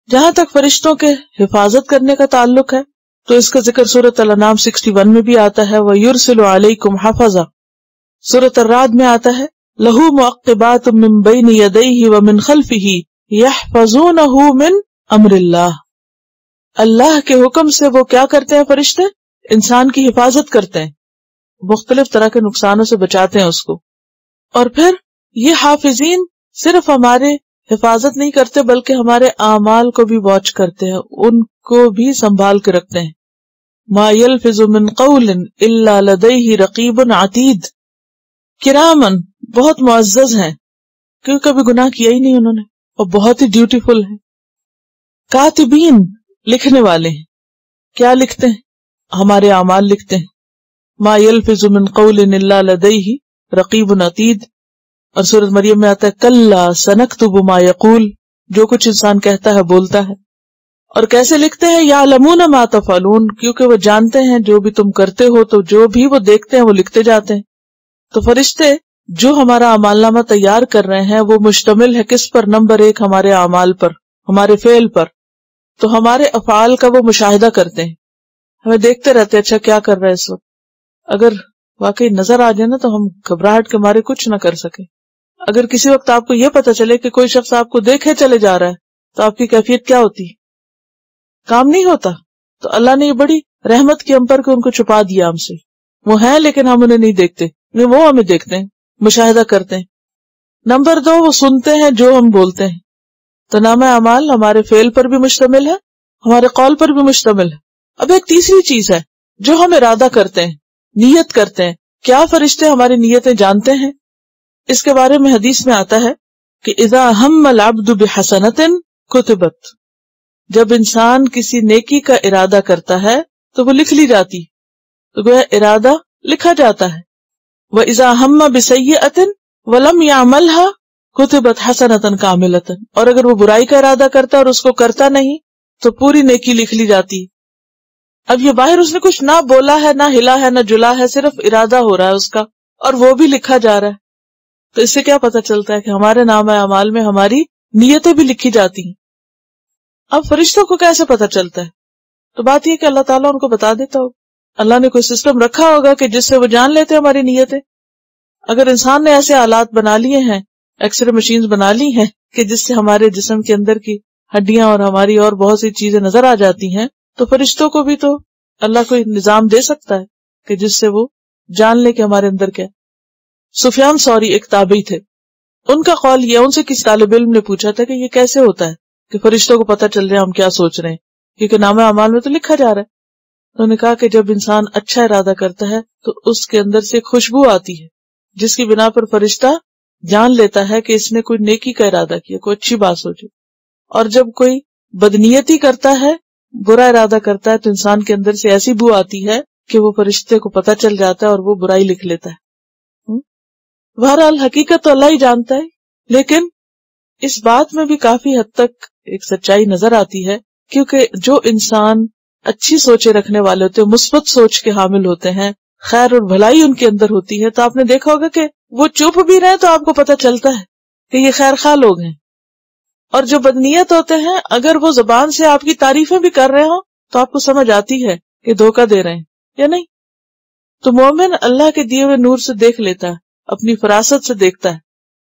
S1: جہاں تک فرشتوں کے حفاظت کرنے کا تعلق ہے تو اس کا ذکر سورۃ الانعام 61 میں بھی آتا ہے، وَيُرْسِلُ عَلَيْكُمْ حَفَظًا، سورۃ الرعد میں آتا ہے، لَهُ مُعَقِّبَاتٌ مِّن بَيْنِ يَدَيْهِ وَمِن خَلْفِهِ يَحْفَظُونَهُ مِنْ أَمْرِ اللَّهِ، اللہ کے حکم سے وہ کیا کرتے ہیں فرشتے؟ انسان کی حفاظت کرتے ہیں، مختلف طرح کے نقصانوں سے بچاتے ہیں اس کو۔ اور پھر یہ حافظین صرف ہمارے حفاظت نہیں کرتے بلکہ ہمارے اعمال کو بھی واچ کرتے ہیں، ان کو بھی سنبھال کے رکھتے ہیں۔ ما یلفظ من قول الا لدیہ رقیب عتید، کرامن بہت معزز ہیں کیونکہ کبھی گناہ کیا ہی نہیں انہوں نے، اور بہت ہی ڈیوٹیفل ہیں۔ کاتبین لکھنے والے ہیں، کیا لکھتے ہیں؟ ہمارے اعمال لکھتے ہیں۔ ما یلفظ من قول الا لدیہ رقیب عتید، اور سورۃ مریم میں آتا ہے کلا سنکتب ما یقول، جو کچھ انسان کہتا ہے بولتا ہے۔ اور کیسے لکھتے ہیں؟ یعلمون ما تفعلون، کیونکہ وہ جانتے ہیں جو بھی تم کرتے ہو، تو جو بھی وہ دیکھتے ہیں وہ لکھتے جاتے ہیں۔ تو فرشتے جو ہمارا اعمال نامہ تیار کر رہے ہیں وہ مشتمل ہے کس پر؟ نمبر 1 ہمارے اعمال پر، ہمارے فعل پر۔ تو ہمارے افعال کا وہ مشاہدہ کرتے ہیں، ہمیں دیکھتے رہتے اچھا کیا کر رہا ہے اس وقت۔ اگر واقعی نظر آ جائے نا تو ہم گھبراہٹ کے مارے کچھ نہ کر سکیں۔ اگر کسی وقت آپ کو یہ پتا چلے کہ کوئی شخص آپ کو دیکھے چلے جا رہا ہے تو آپ کی کیفیت کیا ہوتی ہے؟ کام نہیں ہوتا۔ تو اللہ نے یہ بڑی رحمت کی ہم پر کہ ان کو چھپا دیا ہم سے، وہ ہیں لیکن ہم انہیں نہیں دیکھتے، نہیں وہ ہمیں دیکھتے ہیں، مشاہدہ کرتے ہیں۔ نمبر 2، وہ سنتے ہیں جو ہم بولتے ہیں۔ تو نامہ اعمال ہمارے فعل پر بھی مشتمل ہے، ہمارے قول پر بھی مشتمل ہے۔ اب ایک تیسری چیز ہے جو ہم ارادہ کرتے ہیں، نیت کرتے ہیں، کیا فرشتے ہماری نیتیں جانتے ہیں؟ اس کے بارے میں حدیث میں آتا ہے کہ اذا ہم العبد بحسنۃ کتبت، جب انسان کسی نیکی کا ارادہ کرتا ہے تو وہ لکھ لی جاتی، تو گویا ارادہ لکھا جاتا ہے۔ وَإِذَا هَمَّ بِسَيِّئَةٍ وَلَمْ يَعْمَلْهَا كُتِبَتْ حَسَنَةً كَامِلَةً، اور اگر وہ برائی کا ارادہ کرتا ہے اور اس کو کرتا نہیں تو پوری نیکی لکھ لی جاتی۔ اب یہ باہر اس نے کچھ نہ بولا ہے، نہ ہلا ہے، نہ جلا ہے، صرف ارادہ ہو رہا ہے اس کا، اور وہ بھی لکھا جا رہا ہے۔ تو اس سے کیا پتہ چلتا ہے کہ ہمارے نامہ اعمال میں ہماری نیتیں بھی لکھی جاتی ہیں۔ اب فرشتوں کو کیسے پتہ چلتا ہے؟ تو بات یہ کہ اللہ تعالیٰ ان کو بتا دیتا ہوگا. اللہ نے کوئی سسٹم رکھا ہوگا کہ جس سے وہ جان لیتے ہماری نیتیں. اگر انسان نے ایسے آلات بنا لیے ہیں، ایکس رے مشینز بنا لی ہیں کہ جس سے ہمارے جسم کے اندر کی ہڈیاں اور ہماری اور بہت سی چیزیں نظر آ جاتی ہیں، تو فرشتوں کو بھی تو اللہ کوئی نظام دے سکتا ہے کہ جس سے وہ جان لے کہ ہمارے اندر کیا. سفیان ثوری ایک تابعی تھے، ان کا قول یہ، ان سے کسی طالب علم نے پوچھا تھا کہ یہ کیسے ہوتا ہے کہ فرشتوں کو پتہ چل رہا ہے ہم کیا سوچ رہے ہیں، کیونکہ نامہ اعمال میں تو لکھا جا رہا ہے. تو انہوں نے کہا کہ جب انسان اچھا ارادہ کرتا ہے تو اس کے اندر سے خوشبو آتی ہے جس کی بنا پر فرشتہ جان لیتا ہے کہ اس نے کوئی نیکی کا ارادہ کیا، کوئی اچھی بات سوچی. اور جب کوئی بدنیتی کرتا ہے، برا ارادہ کرتا ہے، تو انسان کے اندر سے ایسی بو آتی ہے کہ وہ فرشتے کو پتہ چل جاتا ہے اور وہ برائی لکھ لیتا ہے. بہرحال حقیقت تو اللہ ہی جانتا ہے، لیکن اس بات میں بھی کافی حد تک ایک سچائی نظر آتی ہے، کیونکہ جو انسان اچھی سوچیں رکھنے والے ہوتے ہیں، مثبت سوچ کے حامل ہوتے ہیں، خیر اور بھلائی ان کے اندر ہوتی ہے، تو آپ نے دیکھا ہوگا کہ وہ چپ بھی رہے تو آپ کو پتہ چلتا ہے کہ یہ خیر خواہ لوگ ہیں. اور جو بدنیت ہوتے ہیں، اگر وہ زبان سے آپ کی تعریفیں بھی کر رہے ہوں تو آپ کو سمجھ آتی ہے کہ دھوکہ دے رہے ہیں یا نہیں. تو مومن اللہ کے دیے ہوئے نور سے دیکھ لیتا ہے، اپنی فراست سے دیکھتا ہے.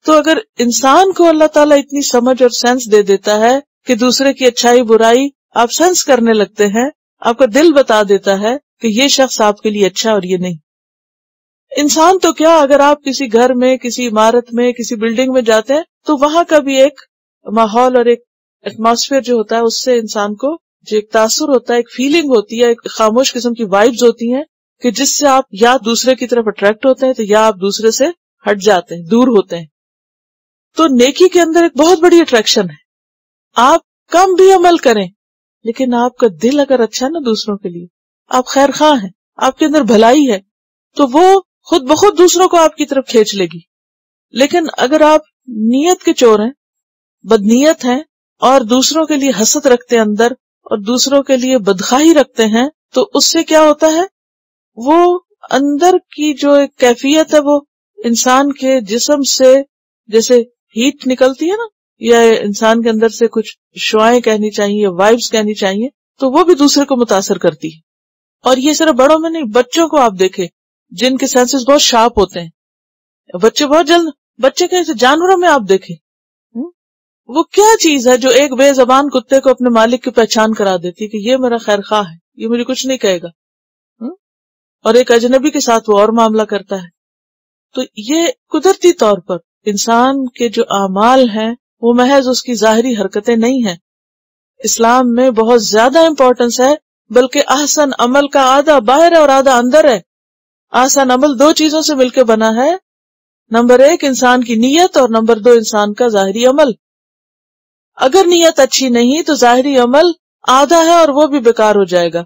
S1: تو اگر انسان کو اللہ تعالیٰ اتنی سمجھ اور سینس دے دیتا ہے کہ دوسرے کی اچھائی برائی آپ سینس کرنے لگتے ہیں، آپ کا دل بتا دیتا ہے کہ یہ شخص آپ کے لیے اچھا اور یہ نہیں. انسان تو کیا، اگر آپ کسی گھر میں، کسی عمارت میں، کسی بلڈنگ میں جاتے ہیں تو وہاں کا بھی ایک ماحول اور ایک ایٹماسفیئر جو ہوتا ہے اس سے انسان کو جو ایک تاثر ہوتا ہے، ایک فیلنگ ہوتی ہے، ایک خاموش قسم کی وائبز ہوتی ہیں کہ جس سے آپ یا دوسرے کی طرف اٹریکٹ ہوتے ہیں تو یا آپ دوسرے سے ہٹ جاتے ہیں، دور ہوتے ہیں. تو نیکی کے اندر ایک بہت بڑی اٹریکشن ہے. آپ کم بھی عمل کریں لیکن آپ کا دل اگر اچھا ہے نا دوسروں کے لیے، آپ خیر خواہ ہیں، آپ کے اندر بھلائی ہے، تو وہ خود بخود دوسروں کو آپ کی طرف کھینچ لے گی. لیکن اگر آپ نیت کے چور ہیں، بدنیت ہیں، اور دوسروں کے لیے حسد رکھتے ہیں اندر، اور دوسروں کے لیے بدخواہی رکھتے ہیں، تو اس سے کیا ہوتا ہے، وہ اندر کی جو ایک کیفیت ہے وہ انسان کے جسم سے جیسے ہیٹ نکلتی ہے نا، یا انسان کے اندر سے کچھ شعائیں کہنی چاہیے، وائبز کہنی چاہیے، تو وہ بھی دوسرے کو متاثر کرتی ہے. اور یہ صرف بڑوں میں نہیں، بچوں کو آپ دیکھیں جن کے سینسز بہت شارپ ہوتے ہیں، بچے بہت جلد، بچے کے جانوروں میں آپ دیکھیں وہ کیا چیز ہے جو ایک بے زبان کتے کو اپنے مالک کی پہچان کرا دیتی کہ یہ میرا خیر خواہ ہے، یہ مجھے کچھ نہیں کہے گا، اور ایک اجنبی کے ساتھ وہ اور معاملہ کرتا ہے. تو یہ قدرتی طور پر انسان کے جو اعمال ہیں وہ محض اس کی ظاہری حرکتیں نہیں ہیں. اسلام میں بہت زیادہ امپورٹنس ہے، بلکہ احسن عمل کا آدھا باہر ہے اور آدھا اندر ہے. احسن عمل دو چیزوں سے مل کے بنا ہے، نمبر 1 انسان کی نیت، اور نمبر 2 انسان کا ظاہری عمل. اگر نیت اچھی نہیں تو ظاہری عمل آدھا ہے اور وہ بھی بیکار ہو جائے گا،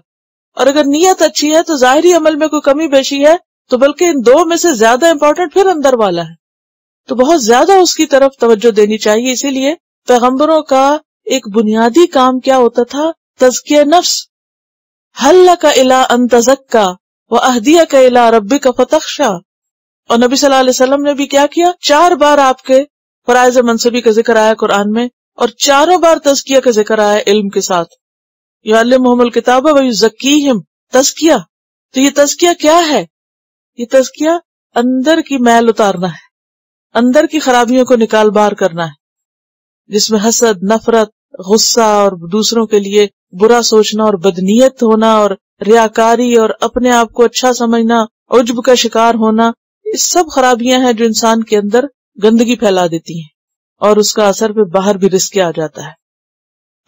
S1: اور اگر نیت اچھی ہے تو ظاہری عمل میں کوئی کمی بیشی ہے تو بلکہ ان دو میں سے زیادہ امپورٹنٹ پھر اندر والا ہے. تو بہت زیادہ اس کی طرف توجہ دینی چاہیے. اسی لیے پیغمبروں کا ایک بنیادی کام کیا ہوتا تھا؟ تزکیہ نفس. حل لک الی ان تزکا واہدیک الی ربک فتخشی. اور نبی صلی اللہ علیہ وسلم نے بھی کیا 4 بار آپ کے فرائض منصبی کا ذکر آیا قرآن میں، اور 4 بار تزکیہ کا ذکر آیا علم کے ساتھ. یعلمہم الکتاب ویزکیہم. تزکیہ، تو یہ تزکیہ کیا ہے؟ یہ تزکیہ اندر کی میل اتارنا ہے، اندر کی خرابیوں کو نکال باہر کرنا ہے، جس میں حسد، نفرت، غصہ اور دوسروں کے لیے برا سوچنا اور بدنیت ہونا اور ریاکاری اور اپنے آپ کو اچھا سمجھنا، عجب کا شکار ہونا، یہ سب خرابیاں ہیں جو انسان کے اندر گندگی پھیلا دیتی ہیں اور اس کا اثر پہ باہر بھی رس کے آ جاتا ہے.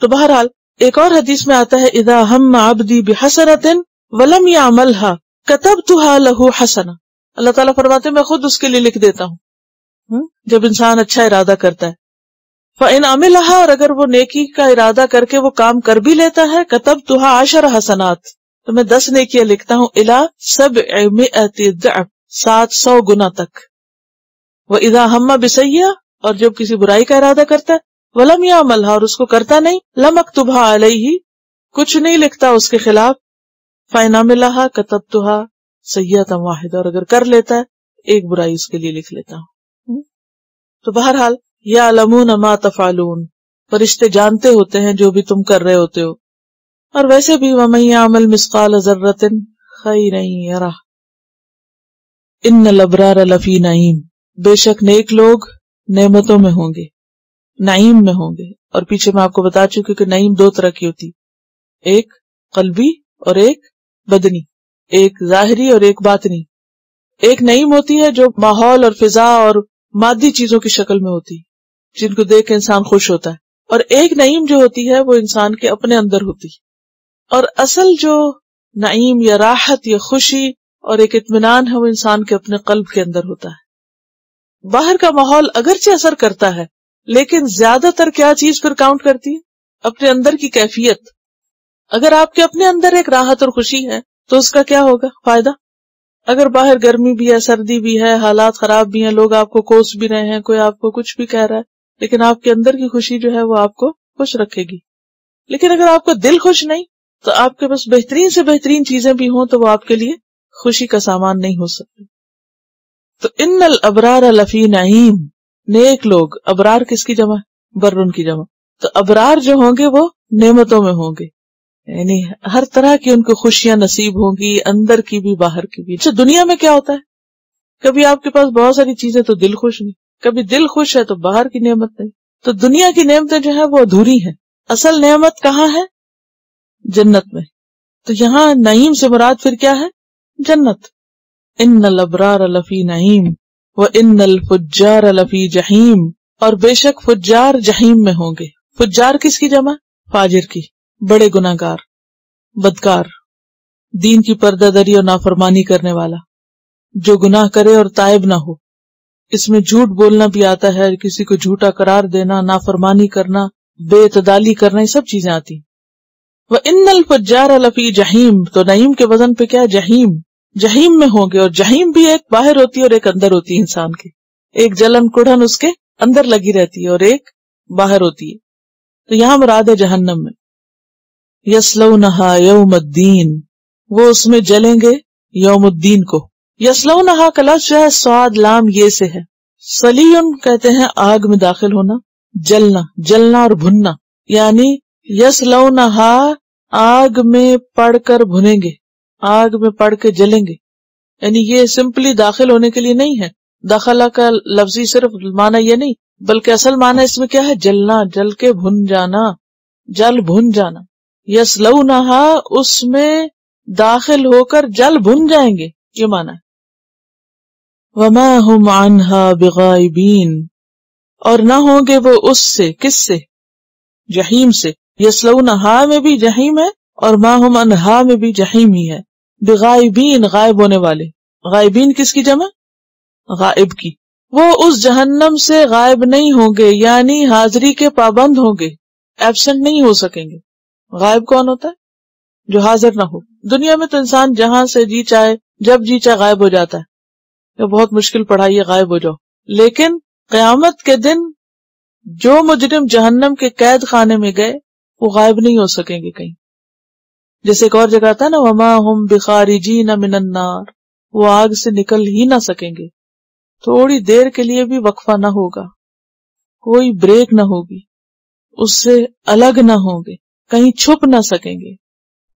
S1: تو بہرحال ایک اور حدیث میں آتا ہے اذا ہم عبدی بحسنۃ ولم یعملها کتبتها له حسنہ. اللہ تعالیٰ فرماتے ہیں میں خود اس کے لیے لکھ دیتا ہوں جب انسان اچھا ارادہ کرتا ہے. فإن عملها، اور اگر وہ نیکی کا ارادہ کر کے وہ کام کر بھی لیتا ہے، کتبتها 10 حسنات، تو میں 10 نیکیاں لکھتا ہوں، الی 700 ضعف، 700 گنا تک. وإذا ہم بسیئہ، اور جب کسی برائی کا ارادہ کرتا ہے، ولم یعملها، اور اس کو کرتا نہیں، لم اکتبها علیہ، کچھ نہیں لکھتا اس کے خلاف. فإن عملها کتبتها سیئۃ واحدہ، اور اگر کر لیتا ہے ایک برائی اس کے لیے لکھ لیتا ہوں. تو بہرحال یعلمون ما تفعلون، فرشتے جانتے ہوتے ہیں جو بھی تم کر رہے ہوتے ہو. اور ویسے بھی وَمَن يَعْمَلْ مِثْقَالَ ذَرَّةٍ خَيْرًا يَرَهُ. ان الابرار لفی نعیم، بے شک نیک لوگ نعمتوں میں ہوں گے، نعیم میں ہوں گے. اور پیچھے میں آپ کو بتا چکی کہ نعیم دو طرح کی ہوتی، ایک قلبی اور ایک بدنی، ایک ظاہری اور ایک باطنی. ایک نعیم ہوتی ہے جو ماحول اور فضا اور مادی چیزوں کی شکل میں ہوتی، جن کو دیکھ کے انسان خوش ہوتا ہے. اور ایک نعیم جو ہوتی ہے وہ انسان کے اپنے اندر ہوتی. اور اصل جو نعیم یا راحت یا خوشی اور ایک اطمینان ہے وہ انسان کے اپنے قلب کے اندر ہوتا ہے. باہر کا ماحول اگرچہ اثر کرتا ہے، لیکن زیادہ تر کیا چیز پھر کاؤنٹ کرتی ہے؟ اپنے اندر کی کیفیت. اگر آپ کے اپنے اندر ایک راحت اور خوشی ہے تو اس کا کیا ہوگا فائدہ؟ اگر باہر گرمی بھی ہے، سردی بھی ہے، حالات خراب بھی ہیں، لوگ آپ کو کوس بھی رہے ہیں، کوئی آپ کو کچھ بھی کہہ رہا ہے، لیکن آپ کے اندر کی خوشی جو ہے وہ آپ کو خوش رکھے گی. لیکن اگر آپ کا دل خوش نہیں تو آپ کے پاس بہترین سے بہترین چیزیں بھی ہوں تو وہ آپ کے لیے خوشی کا سامان نہیں ہو سکتی. تو ان الابرار لفی نعیم، نیک لوگ، ابرار کس کی جمع؟ برن کی جمع. تو ابرار جو ہوں گے وہ نعمتوں میں ہوں گے، یعنی ہر طرح کی ان کو خوشیاں نصیب ہوں گی، اندر کی بھی باہر کی بھی. اچھا دنیا میں کیا ہوتا ہے، کبھی آپ کے پاس بہت ساری چیزیں تو دل خوش نہیں، کبھی دل خوش ہے تو باہر کی نعمت نہیں. تو دنیا کی نعمتیں جو ہیں وہ ادھوری ہیں. اصل نعمت کہاں ہے؟ جنت میں. تو یہاں نعیم سے مراد پھر کیا ہے؟ جنت. ان الابرار لفی نعیم وان الفجار لفی جہیم، اور بے شک فجار جہیم میں ہوں گے. فجار کس کی جمع؟ فاجر کی، بڑے گناہگار، بدکار، دین کی پردہ دری اور نافرمانی کرنے والا، جو گناہ کرے اور تائب نہ ہو. اس میں جھوٹ بولنا بھی آتا ہے، کسی کو جھوٹا قرار دینا، نافرمانی کرنا، بے اعتدالی کرنا، یہ سب چیزیں آتی. وَإِنَّ الْفُجَّارَ لَفِي جَحِيمٍ، تو نعیم کے وزن پہ کیا؟ جہیم. جہیم میں ہوں گے. اور جہیم بھی ایک باہر ہوتی ہے اور ایک اندر ہوتی ہے انسان کے. ایک جلن کڑھن اس کے اندر لگی رہتی ہے اور ایک باہر ہوتی ہے. تو یہاں مراد ہے جہنم میں. يَصْلَوْنَهَا يَوْمَ الدِّينِ، وہ اس میں جلیں گے یوم الدین کو. یسلونہا کا لفظ جو ہے صاد لام یہ سے ہے. سلیون کہتے ہیں آگ میں داخل ہونا، جلنا، جلنا اور بھننا. یعنی یسلونہا آگ میں پڑ کر بھنیں گے، آگ میں پڑ کے جلیں گے. یعنی یہ سمپلی داخل ہونے کے لیے نہیں ہے. داخلہ کا لفظی صرف معنی یہ نہیں، بلکہ اصل معنی اس میں کیا ہے؟ جلنا، جل کے بھن جانا، جل بھن جانا. یسلونہا اس میں داخل ہو کر جل بھن جائیں گے، یہ معنی ہے. وما ہم عنہا بغائبین، اور نہ ہوں گے وہ اس سے، کس سے؟ جہیم سے. یسلونہا میں بھی جہیم ہے اور ما ہم عنہا میں بھی جہیم ہی ہے. بغائبین غائب ہونے والے. غائبین کس کی جمع؟ غائب کی. وہ اس جہنم سے غائب نہیں ہوں گے، یعنی حاضری کے پابند ہوں گے، ایبسنٹ نہیں ہو سکیں گے. غائب کون ہوتا ہے؟ جو حاضر نہ ہو. دنیا میں تو انسان جہاں سے جی چاہے جب جی چاہے غائب ہو جاتا ہے، یہ بہت مشکل پڑھائی ہے غائب ہو جاؤ. لیکن قیامت کے دن جو مجرم جہنم کے قید خانے میں گئے وہ غائب نہیں ہو سکیں گے کہیں. جیسے ایک اور جگہ آتا ہے نا وما ہم بخارجین من النار، وہ آگ سے نکل ہی نہ سکیں گے. تھوڑی دیر کے لیے بھی وقفہ نہ ہوگا، کوئی بریک نہ ہوگی، اس سے الگ نہ ہوں گے، کہیں چھپ نہ سکیں گے،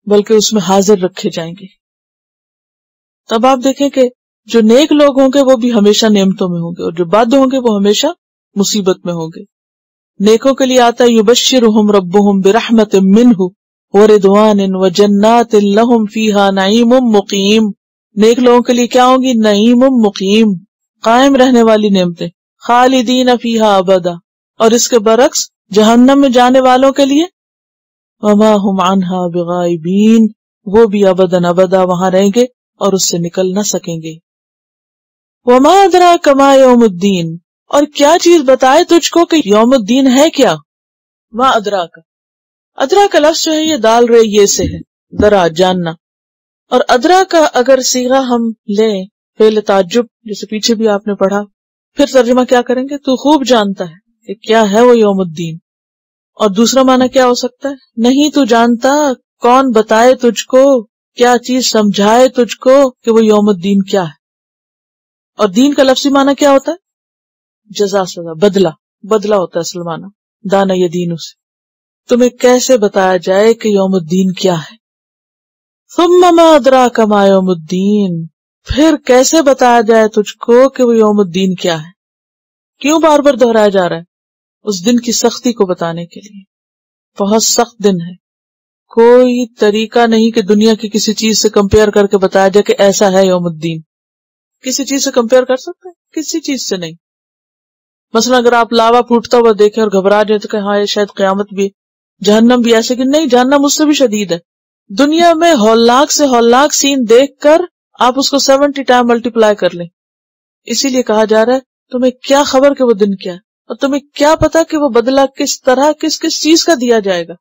S1: بلکہ اس میں حاضر رکھے جائیں گے. تب آپ دیکھیں کہ جو نیک لوگ ہوں گے وہ بھی ہمیشہ نعمتوں میں ہوں گے، اور جو بد ہوں گے وہ ہمیشہ مصیبت میں ہوں گے. نیکوں کے لیے آتا ہے یبشرہم ربہم برحمت منہ ورضوان وجنات لہم فیہا نعیم مقیم. نیک لوگوں کے لیے کیا ہوں گی؟ نعیم مقیم، قائم رہنے والی نعمتیں. خالدین فیہا ابدا، اور اس کے برعکس جہنم میں جانے والوں کے لیے وما ہم عنہا بغائبین، وہ بھی ابدا ابدا وہاں رہیں گے اور اس سے نکل نہ سکیں گے. وما ادراک ما یوم الدین، اور کیا چیز بتائے تجھ کو کہ یوم الدین ہے کیا؟ ما ادراک، ادرا کا لفظ جو ہے یہ دال رے یہ سے ہے، درا جاننا. اور ادرا کا اگر صیغہ ہم لیں فعل تعجب، جیسے پیچھے بھی آپ نے پڑھا، پھر ترجمہ کیا کریں گے؟ تو خوب جانتا ہے کہ کیا ہے وہ یوم الدین. اور دوسرا معنی کیا ہو سکتا ہے؟ نہیں تو جانتا، کون بتائے تجھ کو، کیا چیز سمجھائے تجھ کو کہ وہ یوم الدین کیا ہے. اور دین کا لفظی معنی کیا ہوتا ہے؟ جزا، سزا، بدلہ، بدلہ ہوتا ہے اصل معنی. دانا یدینو سے. تمہیں کیسے بتایا جائے کہ یوم الدین کیا ہے؟ ثم ما ادراک ما یوم الدین، پھر کیسے بتایا جائے تجھ کو کہ وہ یوم الدین کیا ہے؟ کیوں بار بار دہرایا جا رہا ہے؟ اس دن کی سختی کو بتانے کے لیے. بہت سخت دن ہے. کوئی طریقہ نہیں کہ دنیا کی کسی چیز سے کمپیئر کر کے بتایا جائے کہ ایسا ہے یوم الدین. کسی چیز سے کمپیئر کر سکتے ہیں؟ کسی چیز سے نہیں. مثلا اگر آپ لاوا پھوٹتا ہوا دیکھیں اور گھبرا جائیں تو کہ ہاں یہ شاید قیامت بھی، جہنم بھی ایسے، کہ نہیں، جہنم اس سے بھی شدید ہے. دنیا میں ہولناک سے ہولناک سین دیکھ کر آپ اس کو 70 ٹائم ملٹیپلائی کر لیں. اسی لیے کہا جا رہا ہے تمہیں کیا خبر کہ وہ دن کیا ہے، اور تمہیں کیا پتا کہ وہ بدلہ کس طرح کس کس چیز کا دیا جائے گا.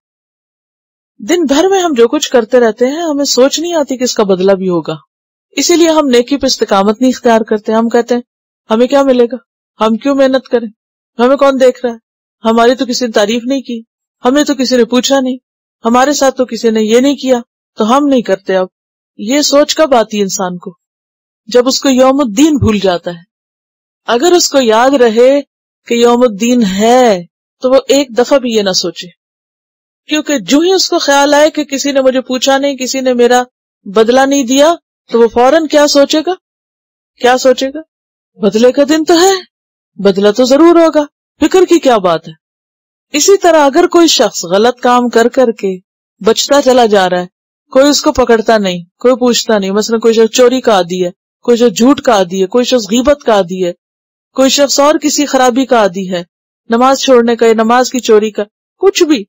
S1: دن بھر میں ہم جو کچھ کرتے رہتے ہیں ہمیں سوچ نہیں آتی کہ اس کا بدلہ بھی ہوگا. اسی لیے ہم نیکی پہ استقامت نہیں اختیار کرتے. ہم کہتے ہیں ہمیں کیا ملے گا، ہم کیوں محنت کریں، ہمیں کون دیکھ رہا ہے، ہماری تو کسی نے تعریف نہیں کی، ہمیں تو کسی نے پوچھا نہیں، ہمارے ساتھ تو کسی نے یہ نہیں کیا تو ہم نہیں کرتے. اب یہ سوچ کب آتی ہے انسان کو؟ جب اس کو یوم الدین بھول جاتا ہے. اگر اس کو یاد رہے کہ یوم الدین ہے تو وہ ایک دفعہ بھی یہ نہ سوچے، کیونکہ جو ہی اس کو خیال آئے کہ کسی نے مجھے پوچھا نہیں، کسی نے میرا بدلہ نہیں دیا، تو وہ فوراً کیا سوچے گا؟ کیا سوچے گا؟ بدلے کا دن تو ہے، بدلہ تو ضرور ہوگا، فکر کی کیا بات ہے. اسی طرح اگر کوئی شخص غلط کام کر کر کے بچتا چلا جا رہا ہے، کوئی اس کو پکڑتا نہیں، کوئی پوچھتا نہیں. مثلا کوئی شخص چوری کا عادی ہے، کوئی شخص جھوٹ کا عادی ہے، کوئی شخص غیبت کا عادی ہے، کوئی شخص اور کسی خرابی کا عادی ہے، نماز چھوڑنے کا یا نماز کی چوری کا، کچھ بھی،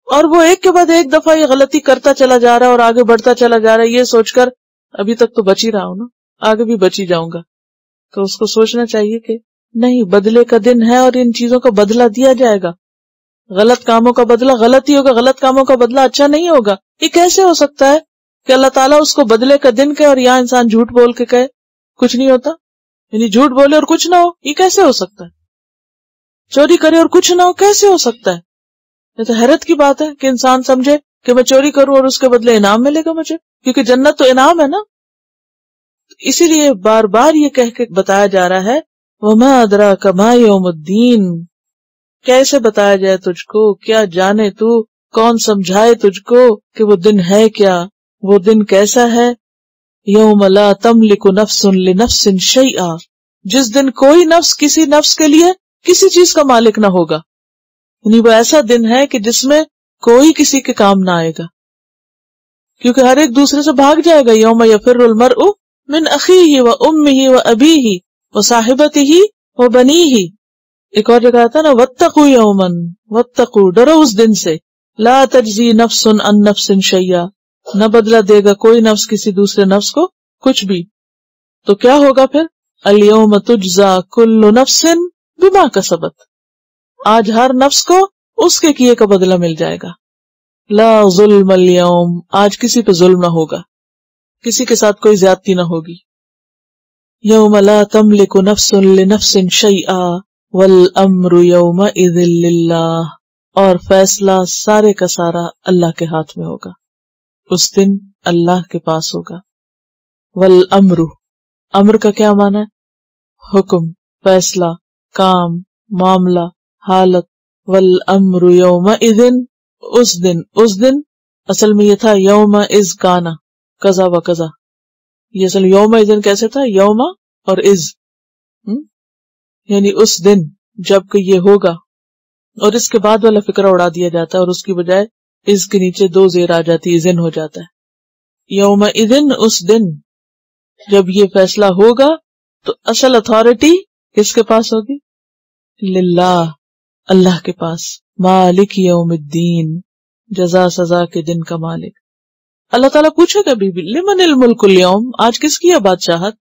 S1: اور وہ ایک کے بعد ایک دفعہ یہ غلطی کرتا چلا جا رہا ہے اور آگے بڑھتا چلا جا رہا ہے، یہ سوچ کر ابھی تک تو بچ ہی رہا ہوں نا، آگے بھی بچ ہی جاؤں گا. تو اس کو سوچنا چاہیے کہ نہیں، بدلے کا دن ہے اور ان چیزوں کا بدلہ دیا جائے گا. غلط کاموں کا بدلہ غلط ہی ہوگا، غلط کاموں کا بدلہ اچھا نہیں ہوگا. یہ کیسے ہو سکتا ہے کہ اللہ تعالیٰ اس کو بدلے کا دن کہے اور یہاں انسان جھوٹ بول کے کہے کچھ نہیں ہوتا؟ یعنی جھوٹ بولے اور کچھ نہ ہو، یہ کیسے ہو سکتا ہے؟ چوری کرے اور کچھ نہ ہو، کیسے ہو سکتا ہے؟ یہ تو حیرت کی بات ہے کہ انسان سمجھے کہ میں چوری کروں اور اس کے بدلے انعام ملے گا مجھے، کیونکہ جنت تو انعام ہے نا. اسی لیے بار بار یہ کہہ کے بتایا جا رہا ہے وَمَا أَدْرَاكَ مَا يَوْمُ الدِّينِ، کیسے بتایا جائے تجھ کو، کیا جانے تو، کون سمجھائے تجھ کو کہ وہ دن ہے کیا، وہ دن کیسا ہے. یوم لا تملک نفس لنفس شیئا، جس دن کوئی نفس کسی نفس کے لیے کسی چیز کا مالک نہ ہوگا. یعنی وہ ایسا دن ہے کہ جس میں کوئی کسی کے کام نہ آئے گا، کیونکہ ہر ایک دوسرے سے بھاگ جائے گا. یوم یفر المرء من اخیہ و امہ و ابیہ و صاحبتہ و بنیہ. ایک اور جگہ آتا نا واتقوا یوما، واتقوا، ڈرو اس دن سے، لا تجزی نفس عن نفس شیئا، نہ بدلہ دے گا کوئی نفس کسی دوسرے نفس کو کچھ بھی. تو کیا ہوگا پھر؟ الیوم تجزا کل نفس بما کسبت، آج ہر نفس کو اس کے کیے کا بدلہ مل جائے گا. لا ظلم اليوم، آج کسی پہ ظلم نہ ہوگا، کسی کے ساتھ کوئی زیادتی نہ ہوگی. یوم لا تملک نفس لنفس شیئا والامر یومئذ للہ، اور فیصلہ سارے کا سارا اللہ کے ہاتھ میں ہوگا، اس دن اللہ کے پاس ہوگا. والامر، امر کا کیا معنی ہے؟ حکم، فیصلہ، کام، معاملہ، حالت. والامر یومئذ، اس دن اصل میں یہ تھا یوم از کانا کذا و کذا. یہ اصل یوم اذن کیسے تھا؟ یوم اور از، یعنی اس دن جب کہ یہ ہوگا، اور اس کے بعد والا فکرہ اڑا دیا جاتا ہے اور اس کی بجائے اس کے نیچے دو زیر آ جاتی، اذن ہو جاتا ہے. یوم اذن، اس دن جب یہ فیصلہ ہوگا تو اصل اتھارٹی کس کے پاس ہوگی؟ للہ، اللہ کے پاس. مالک یوم الدین، جزا سزا کے دن کا مالک. اللہ تعالیٰ پوچھے گا بھی لمن الملک اليوم، آج کس کی ہے بادشاہت؟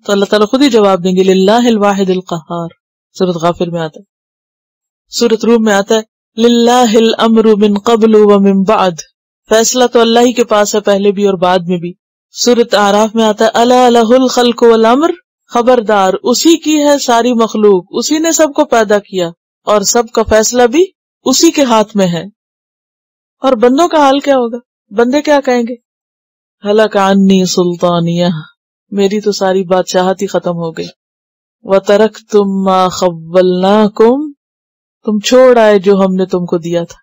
S1: تو اللہ تعالیٰ خود ہی جواب دیں گے للہ الواحد القہار. سورۃ غافر میں آتا ہے، سورۃ روم میں آتا ہے للہ الامر من قبل ومن بعد، فیصلہ تو اللہ ہی کے پاس ہے، پہلے بھی اور بعد میں بھی. سورۃ اعراف میں آتا ہے الا لہ الخلق والامر، خبردار اسی کی ہے ساری مخلوق، اسی نے سب کو پیدا کیا اور سب کا فیصلہ بھی اسی کے ہاتھ میں ہے. اور بندوں کا حال کیا ہوگا؟ بندے کیا کہیں گے؟ ہلک عنی سلطانیہ، میری تو ساری بادشاہت ہی ختم ہو گئی. وَتَرَكْتُمْ مَا خَوَّلْنَاكُمْ، تم چھوڑ آئے جو ہم نے تم کو دیا تھا.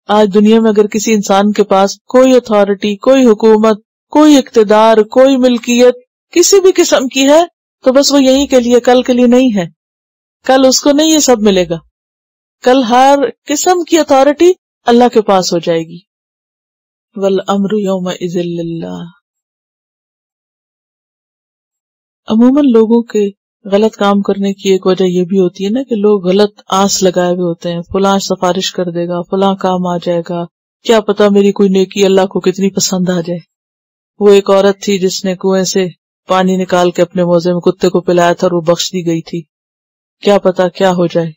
S1: آج دنیا میں اگر کسی انسان کے پاس کوئی اتھارٹی، کوئی حکومت، کوئی اقتدار، کوئی ملکیت کسی بھی قسم کی ہے تو بس وہ یہیں کے لیے، کل کے لیے نہیں ہے. کل اس کو نہیں یہ سب ملے گا. کل ہر قسم کی اتھارٹی اللہ کے پاس ہو جائے گی. والامر یومئذ للہ. عموماً لوگوں کے غلط کام کرنے کی ایک وجہ یہ بھی ہوتی ہے نا کہ لوگ غلط آس لگائے ہوئے ہوتے ہیں. فلاں سفارش کر دے گا، فلاں کام آ جائے گا، کیا پتا میری کوئی نیکی اللہ کو کتنی پسند آ جائے. وہ ایک عورت تھی جس نے کنویں سے پانی نکال کے اپنے موزے میں کتے کو پلایا تھا اور وہ بخش دی گئی تھی. کیا پتا کیا ہو جائے.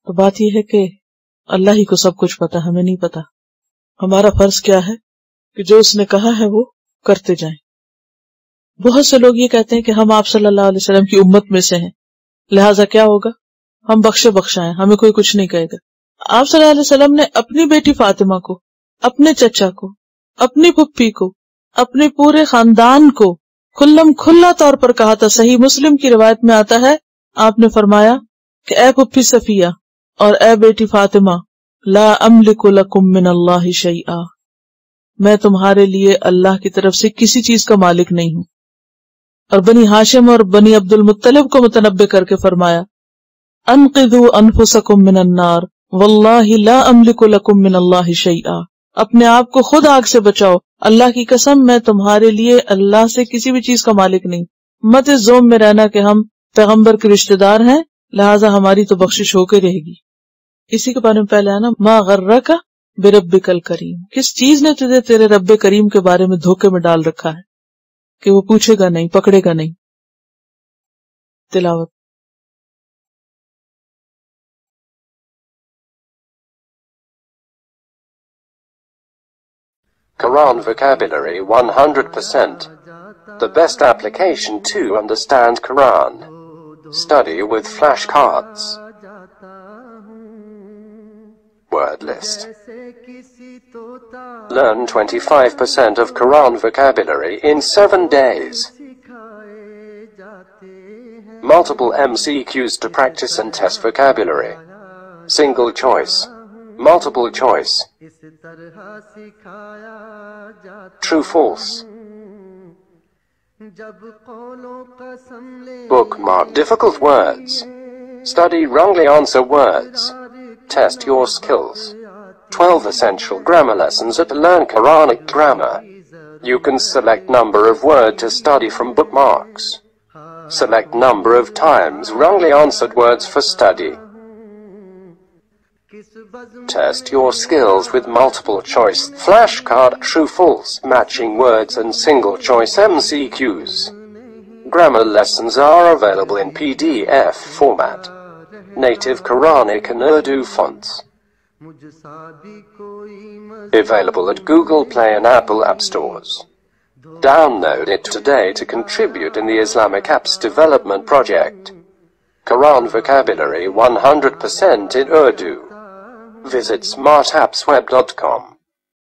S1: تو بات یہ ہے کہ اللہ ہی کو سب کچھ پتا، ہمیں نہیں پتا. ہمارا فرض کیا ہے کہ جو اس نے کہا ہے وہ کرتے جائیں. بہت سے لوگ یہ کہتے ہیں کہ ہم آپ صلی اللہ علیہ وسلم کی امت میں سے ہیں، لہٰذا کیا ہوگا، ہم بخشے بخشائیں، ہمیں کوئی کچھ نہیں کہے گا. آپ صلی اللہ علیہ وسلم نے اپنی بیٹی فاطمہ کو، اپنے چچا کو، اپنی پھپھی کو، اپنے پورے خاندان کو کھلم کھلا طور پر کہا تھا. صحیح مسلم کی روایت میں آتا ہے، آپ نے فرمایا کہ اے پھپھی صفیہ اور اے بیٹی فاطمہ، لا املک لکم من اللہ شیئا، میں تمہارے لیے اللہ کی طرف سے کسی چیز کا مالک نہیں ہوں. اور بنی ہاشم اور بنی عبد المطلب کو متنبع کر کے فرمایا، انقذوا انفسکم من النار واللہ لا املک لکم من اللہ شیئا، اپنے آپ کو خود آگ سے بچاؤ، اللہ کی قسم میں تمہارے لیے اللہ سے کسی بھی چیز کا مالک نہیں. مت اس زوم میں رہنا کہ ہم پیغمبر کے رشتہ دار ہیں لہٰذا ہماری تو بخشش ہو کے رہے گی. اسی کے بارے میں پہلے آنا، ما غرک بربک الکریم، کس چیز نے تجھے تیرے رب کریم کے بارے میں دھوکے میں ڈال رکھا ہے کہ وہ پوچھے گا نہیں، پکڑے گا نہیں. تلاوت.
S2: Quran vocabulary 100%. The best application to understand Quran. Study with flashcards. Word list. Learn 25% of Quran vocabulary in 7 days. Multiple MCQs to practice and test vocabulary. Single choice. Multiple choice. True, false. Bookmark difficult words. Study wrongly answer words. Test your skills. 12 essential grammar lessons at Learn Quranic Grammar. You can select number of word to study from bookmarks. Select number of times wrongly answered words for study. Test your skills with multiple choice flashcard, true, false, matching words and single choice MCQs. Grammar lessons are available in PDF format. Native Quranic and Urdu fonts. Available at Google Play and Apple App Stores. Download it today to contribute in the Islamic Apps Development Project. Quran vocabulary 100% in Urdu. Visit smartappsweb.com.